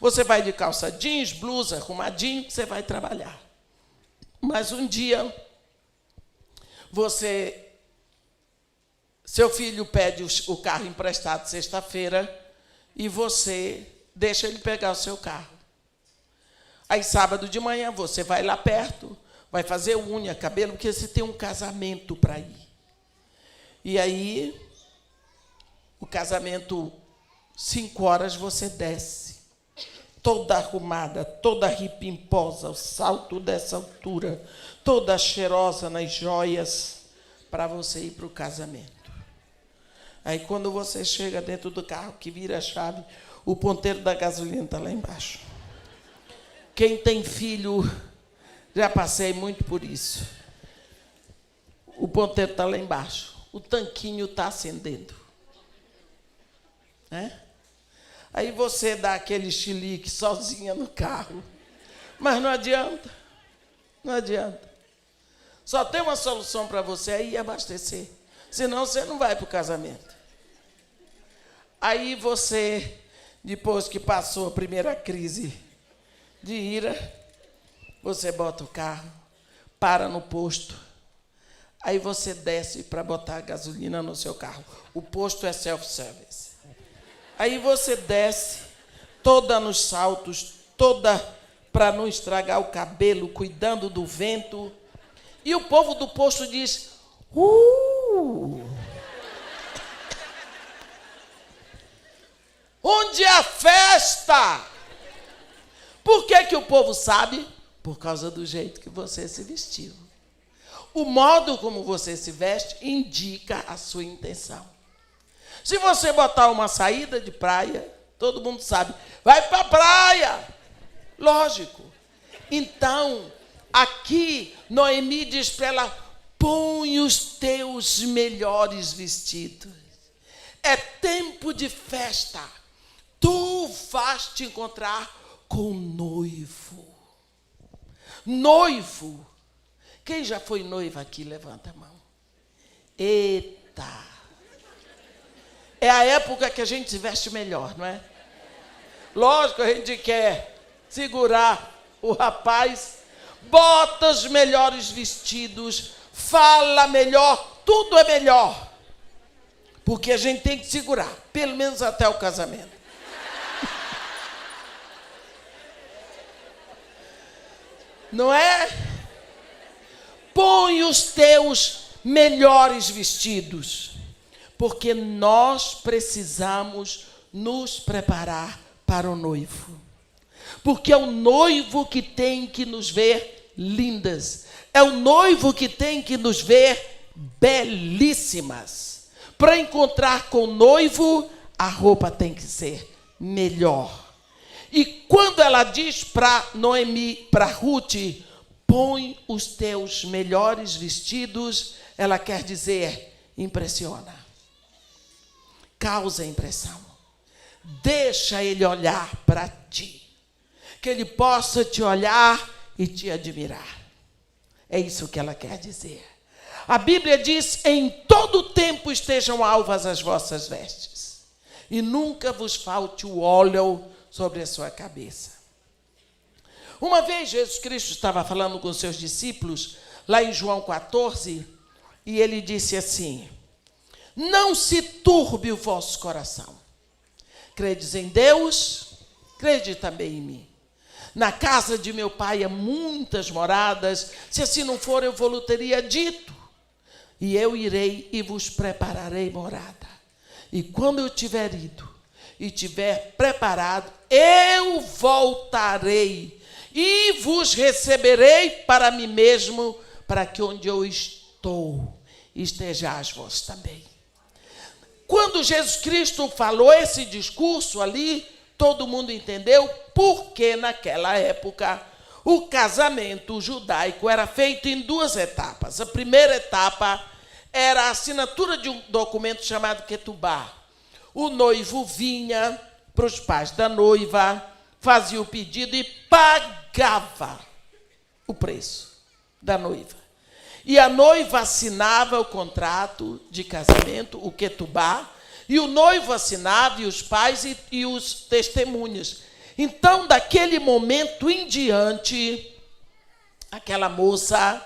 Você vai de calça jeans, blusa, arrumadinho, você vai trabalhar. Mas um dia, seu filho pede o carro emprestado sexta-feira e você deixa ele pegar o seu carro. Aí, sábado de manhã, você vai lá perto, vai fazer unha, cabelo, porque você tem um casamento para ir. E aí, o casamento, 5 horas, você desce, toda arrumada, toda ripimposa, o salto dessa altura, toda cheirosa nas joias, para você ir para o casamento. Aí, quando você chega dentro do carro, que vira a chave, o ponteiro da gasolina está lá embaixo. Quem tem filho, já passei muito por isso. O ponteiro está lá embaixo. O tanquinho está acendendo. Né? Aí você dá aquele chilique sozinha no carro. Mas não adianta. Não adianta. Só tem uma solução para você aí, abastecer. Senão você não vai para o casamento. Aí você, depois que passou a primeira crise de ira, você bota o carro, para no posto, aí você desce para botar gasolina no seu carro. O posto é self-service. Aí você desce, toda nos saltos, toda para não estragar o cabelo, cuidando do vento. E o povo do posto diz, onde é a festa? Por que o povo sabe? Por causa do jeito que você se vestiu. O modo como você se veste indica a sua intenção. Se você botar uma saída de praia, todo mundo sabe, vai para a praia. Lógico. Então, aqui, Noemi diz para ela, põe os teus melhores vestidos. É tempo de festa. Tu vais te encontrar com o noivo. Noivo. Quem já foi noiva aqui, levanta a mão. Eita. É a época que a gente se veste melhor, não é? Lógico, a gente quer segurar o rapaz, bota os melhores vestidos, fala melhor, tudo é melhor. Porque a gente tem que segurar, pelo menos até o casamento. Não é? Põe os teus melhores vestidos, porque nós precisamos nos preparar para o noivo. Porque é o noivo que tem que nos ver lindas. É o noivo que tem que nos ver belíssimas. Para encontrar com o noivo, a roupa tem que ser melhor. E quando ela diz para Noemi, para Ruth, põe os teus melhores vestidos, ela quer dizer, impressiona. Causa impressão. Deixa ele olhar para ti. Que ele possa te olhar e te admirar. É isso que ela quer dizer. A Bíblia diz, em todo tempo estejam alvas as vossas vestes. E nunca vos falte o óleo sobre a sua cabeça. Uma vez Jesus Cristo estava falando com seus discípulos, lá em João 14, e ele disse assim, não se turbe o vosso coração. Credes em Deus, crede também em mim. Na casa de meu pai há muitas moradas, se assim não for, eu vou-lhe teria dito. E eu irei e vos prepararei morada. E quando eu tiver ido e tiver preparado, eu voltarei e vos receberei para mim mesmo, para que onde eu estou, estejais vós também. Quando Jesus Cristo falou esse discurso ali, todo mundo entendeu porque naquela época o casamento judaico era feito em duas etapas. A primeira etapa era a assinatura de um documento chamado Ketubá. O noivo vinha para os pais da noiva, fazia o pedido e pagava o preço da noiva. E a noiva assinava o contrato de casamento, o Ketubá, e o noivo assinava, e os pais e os testemunhas. Então, daquele momento em diante, aquela moça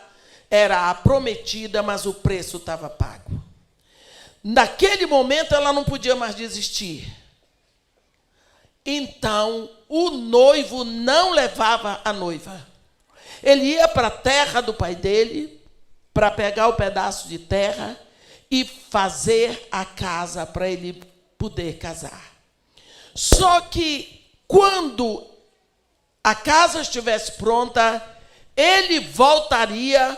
era a prometida, mas o preço estava pago. Naquele momento, ela não podia mais desistir. Então, o noivo não levava a noiva. Ele ia para a terra do pai dele, para pegar o pedaço de terra e fazer a casa para ele poder casar. Só que, quando a casa estivesse pronta, ele voltaria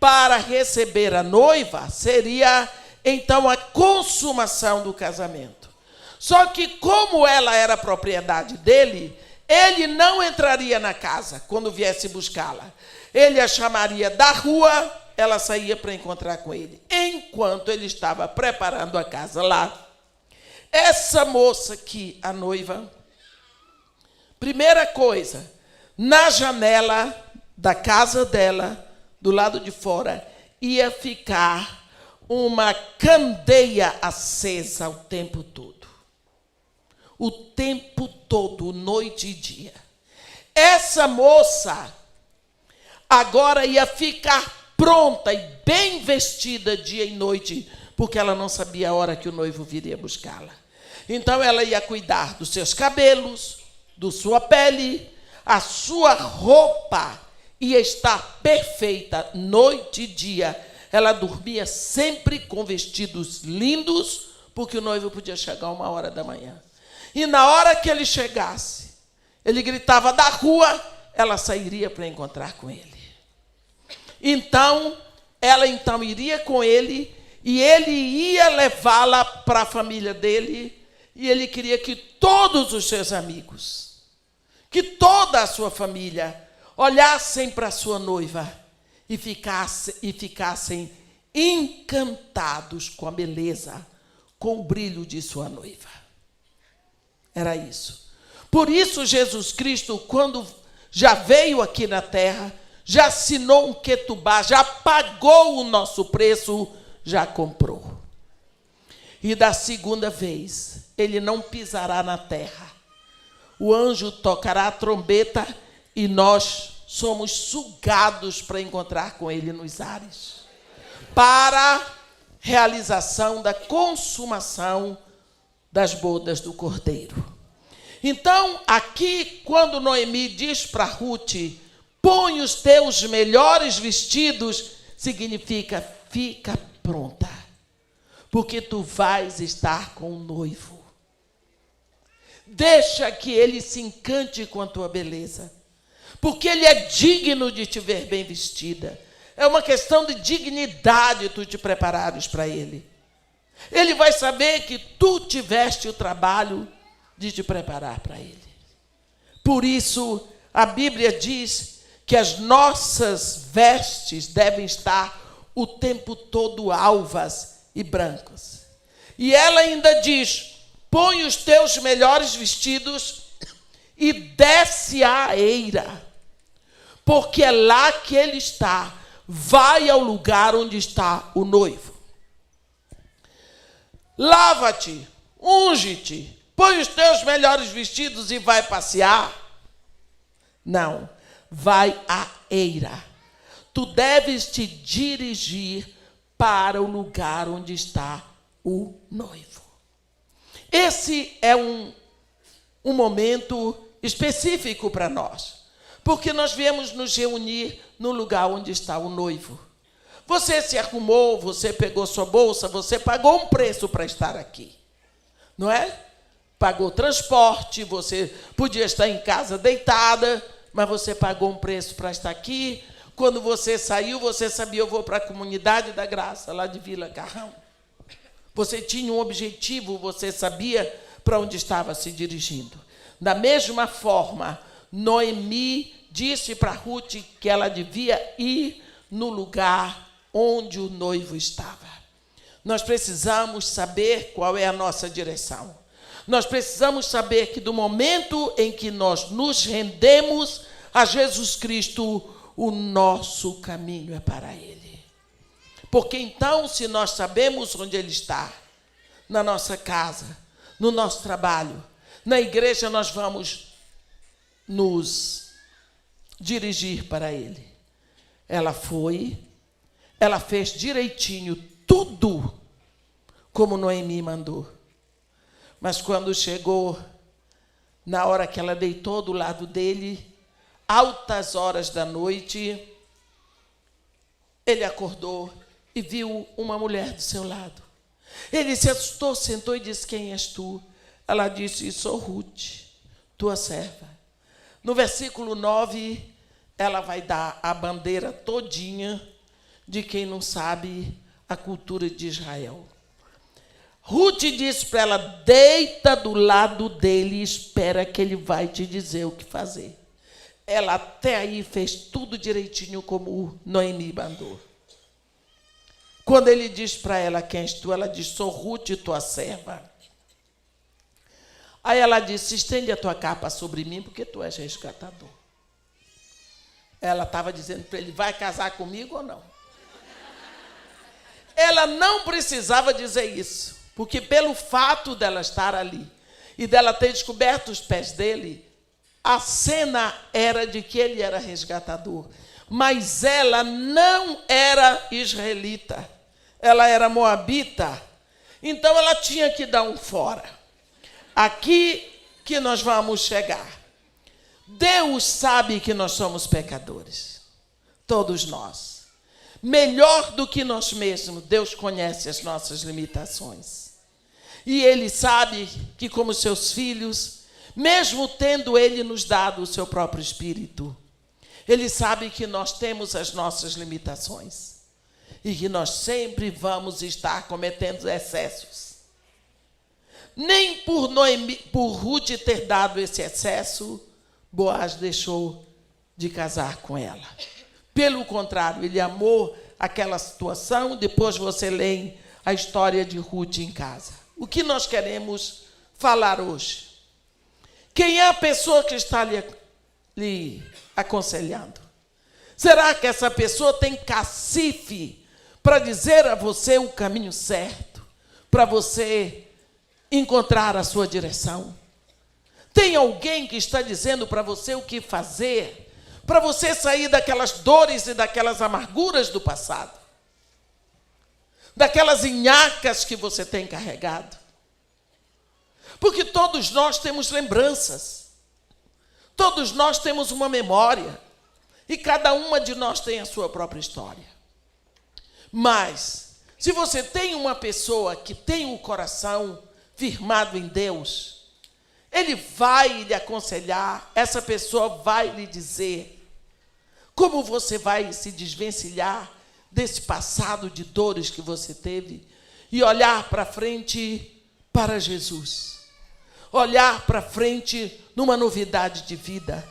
para receber a noiva, seria então a consumação do casamento. Só que como ela era propriedade dele, ele não entraria na casa quando viesse buscá-la. Ele a chamaria da rua, ela saía para encontrar com ele. Enquanto ele estava preparando a casa lá, essa moça aqui, a noiva, primeira coisa, na janela da casa dela, do lado de fora, ia ficar uma candeia acesa o tempo todo. O tempo todo, noite e dia. Essa moça agora ia ficar pronta e bem vestida dia e noite, porque ela não sabia a hora que o noivo viria buscá-la. Então ela ia cuidar dos seus cabelos, da sua pele, a sua roupa ia estar perfeita noite e dia. Ela dormia sempre com vestidos lindos, porque o noivo podia chegar 1h da manhã. E na hora que ele chegasse, ele gritava da rua, ela sairia para encontrar com ele. Então, ela iria com ele, e ele ia levá-la para a família dele, e ele queria que todos os seus amigos, que toda a sua família, olhassem para a sua noiva e ficassem encantados com a beleza, com o brilho de sua noiva. Era isso. Por isso, Jesus Cristo, quando já veio aqui na terra, já assinou um ketubá, já pagou o nosso preço, já comprou. E da segunda vez, ele não pisará na terra. O anjo tocará a trombeta e nós somos sugados para encontrar com ele nos ares, para realização da consumação das bodas do Cordeiro. Então, aqui, quando Noemi diz para Ruth, põe os teus melhores vestidos, significa, fica pronta, porque tu vais estar com o noivo. Deixa que ele se encante com a tua beleza, porque ele é digno de te ver bem vestida. É uma questão de dignidade tu te preparares para ele. Ele vai saber que tu tiveste o trabalho de te preparar para ele. Por isso, a Bíblia diz que as nossas vestes devem estar o tempo todo alvas e brancas. E ela ainda diz, põe os teus melhores vestidos e desce à eira, porque é lá que ele está. Vai ao lugar onde está o noivo. Lava-te, unge-te, põe os teus melhores vestidos e vai passear. Não, vai à eira. Tu deves te dirigir para o lugar onde está o noivo. Esse é um momento específico para nós, porque nós viemos nos reunir no lugar onde está o noivo. Você se arrumou, você pegou sua bolsa, você pagou um preço para estar aqui, não é? Pagou transporte, você podia estar em casa deitada, mas você pagou um preço para estar aqui. Quando você saiu, você sabia, eu vou para a Comunidade da Graça, lá de Vila Carrão. Você tinha um objetivo, você sabia para onde estava se dirigindo. Da mesma forma, Noemi disse para Ruth que ela devia ir no lugar onde o noivo estava. Nós precisamos saber qual é a nossa direção. Nós precisamos saber que do momento em que nós nos rendemos a Jesus Cristo, o nosso caminho é para Ele. Porque então, se nós sabemos onde Ele está, na nossa casa, no nosso trabalho, na igreja, nós vamos nos dirigir para Ele. Ela foi, ela fez direitinho tudo como Noemi mandou. Mas quando chegou, na hora que ela deitou do lado dele, altas horas da noite, ele acordou e viu uma mulher do seu lado. Ele se assustou, sentou e disse, quem és tu? Ela disse, sou Ruth, tua serva. No versículo 9, ela vai dar a bandeira todinha de quem não sabe a cultura de Israel. Ruth disse para ela, deita do lado dele e espera que ele vai te dizer o que fazer. Ela até aí fez tudo direitinho como Noemi mandou. Quando ele diz para ela, quem és tu? Ela diz, sou Ruth, tua serva. Aí ela disse, estende a tua capa sobre mim, porque tu és resgatador. Ela estava dizendo para ele, vai casar comigo ou não? Ela não precisava dizer isso, porque pelo fato dela estar ali e dela ter descoberto os pés dele, a cena era de que ele era resgatador, mas ela não era israelita, ela era moabita, então ela tinha que dar um fora. Aqui que nós vamos chegar. Deus sabe que nós somos pecadores, todos nós. Melhor do que nós mesmos, Deus conhece as nossas limitações. E Ele sabe que, como seus filhos, mesmo tendo Ele nos dado o seu próprio Espírito, Ele sabe que nós temos as nossas limitações e que nós sempre vamos estar cometendo excessos. Nem por Ruth ter dado esse excesso, Boaz deixou de casar com ela. Pelo contrário, ele amou aquela situação. Depois você lê a história de Ruth em casa. O que nós queremos falar hoje? Quem é a pessoa que está lhe aconselhando? Será que essa pessoa tem cacife para dizer a você o caminho certo, para você encontrar a sua direção? Tem alguém que está dizendo para você o que fazer, para você sair daquelas dores e daquelas amarguras do passado, daquelas inhacas que você tem carregado? Porque todos nós temos lembranças, todos nós temos uma memória, e cada uma de nós tem a sua própria história. Mas, se você tem uma pessoa que tem o coração firmado em Deus, Ele vai lhe aconselhar, essa pessoa vai lhe dizer como você vai se desvencilhar desse passado de dores que você teve e olhar para frente para Jesus. Olhar para frente numa novidade de vida.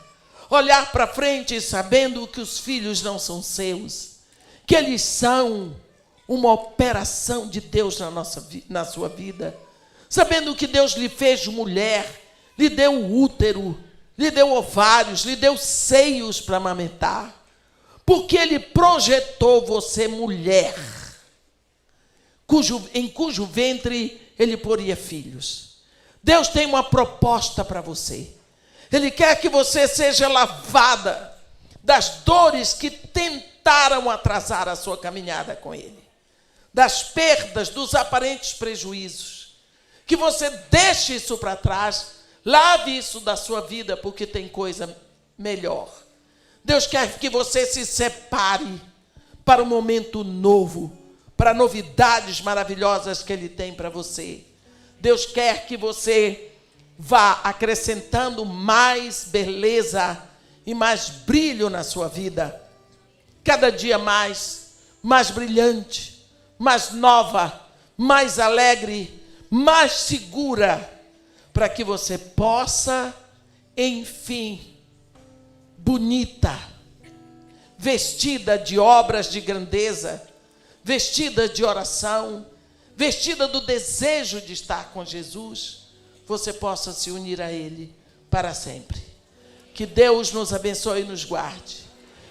Olhar para frente sabendo que os filhos não são seus, que eles são uma operação de Deus na sua vida. Sabendo que Deus lhe fez mulher, lhe deu útero, lhe deu ovários, lhe deu seios para amamentar, porque Ele projetou você mulher, em cujo ventre Ele poria filhos. Deus tem uma proposta para você. Ele quer que você seja lavada das dores que tentaram atrasar a sua caminhada com Ele, das perdas, dos aparentes prejuízos. Que você deixe isso para trás, lave isso da sua vida, porque tem coisa melhor. Deus quer que você se separe para um momento novo, para novidades maravilhosas que Ele tem para você. Deus quer que você vá acrescentando mais beleza e mais brilho na sua vida. Cada dia mais brilhante, mais nova, mais alegre, mais segura, para que você possa, enfim, bonita, vestida de obras de grandeza, vestida de oração, vestida do desejo de estar com Jesus, você possa se unir a Ele para sempre. Que Deus nos abençoe e nos guarde,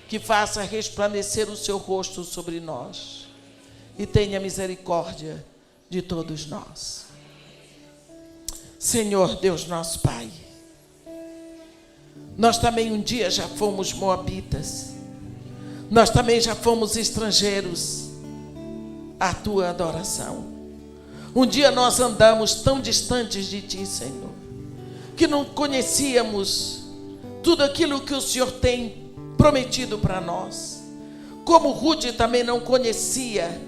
que faça resplandecer o seu rosto sobre nós e tenha misericórdia de todos nós. Senhor Deus nosso Pai, nós também um dia já fomos moabitas, nós também já fomos estrangeiros à Tua adoração. Um dia nós andamos tão distantes de Ti, Senhor, que não conhecíamos tudo aquilo que o Senhor tem prometido para nós. Como Ruth também não conhecia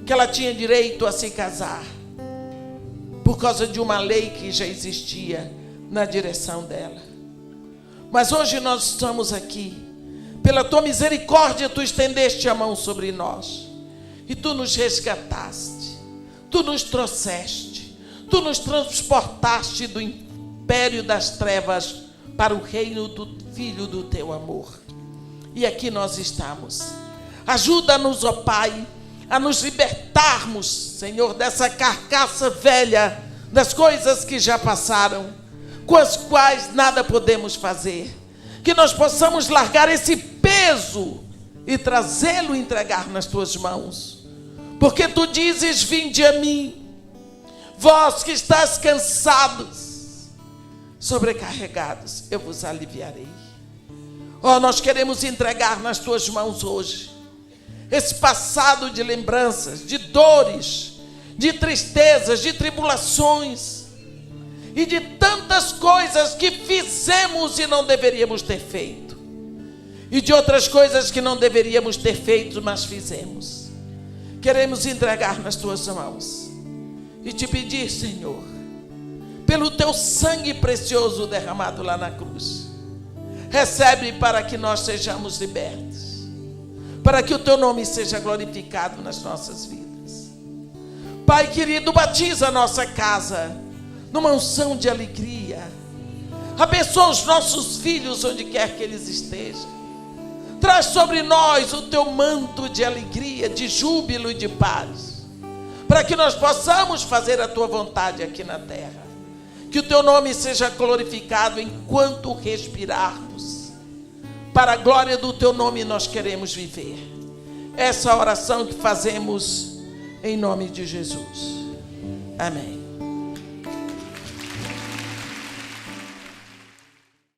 que ela tinha direito a se casar, por causa de uma lei que já existia na direção dela. Mas hoje nós estamos aqui, pela Tua misericórdia, Tu estendeste a mão sobre nós, e Tu nos resgataste, Tu nos trouxeste, Tu nos transportaste do império das trevas para o reino do Filho do Teu amor. E aqui nós estamos. Ajuda-nos, ó Pai, a nos libertarmos, Senhor, dessa carcaça velha, das coisas que já passaram, com as quais nada podemos fazer. Que nós possamos largar esse peso e trazê-lo e entregar nas Tuas mãos. Porque Tu dizes: vinde a mim, vós que estáis cansados, sobrecarregados, eu vos aliviarei. Oh, nós queremos entregar nas tuas mãos hoje esse passado de lembranças, de dores, de tristezas, de tribulações e de tantas coisas que fizemos e não deveríamos ter feito, e de outras coisas que não deveríamos ter feito, mas fizemos. Queremos entregar nas tuas mãos e te pedir, Senhor, pelo teu sangue precioso derramado lá na cruz, recebe para que nós sejamos libertos, para que o teu nome seja glorificado nas nossas vidas. Pai querido, batiza a nossa casa numa unção de alegria. Abençoa os nossos filhos onde quer que eles estejam. Traz sobre nós o teu manto de alegria, de júbilo e de paz, para que nós possamos fazer a tua vontade aqui na terra. Que o teu nome seja glorificado enquanto respirarmos. Para a glória do teu nome nós queremos viver. Essa oração que fazemos em nome de Jesus. Amém.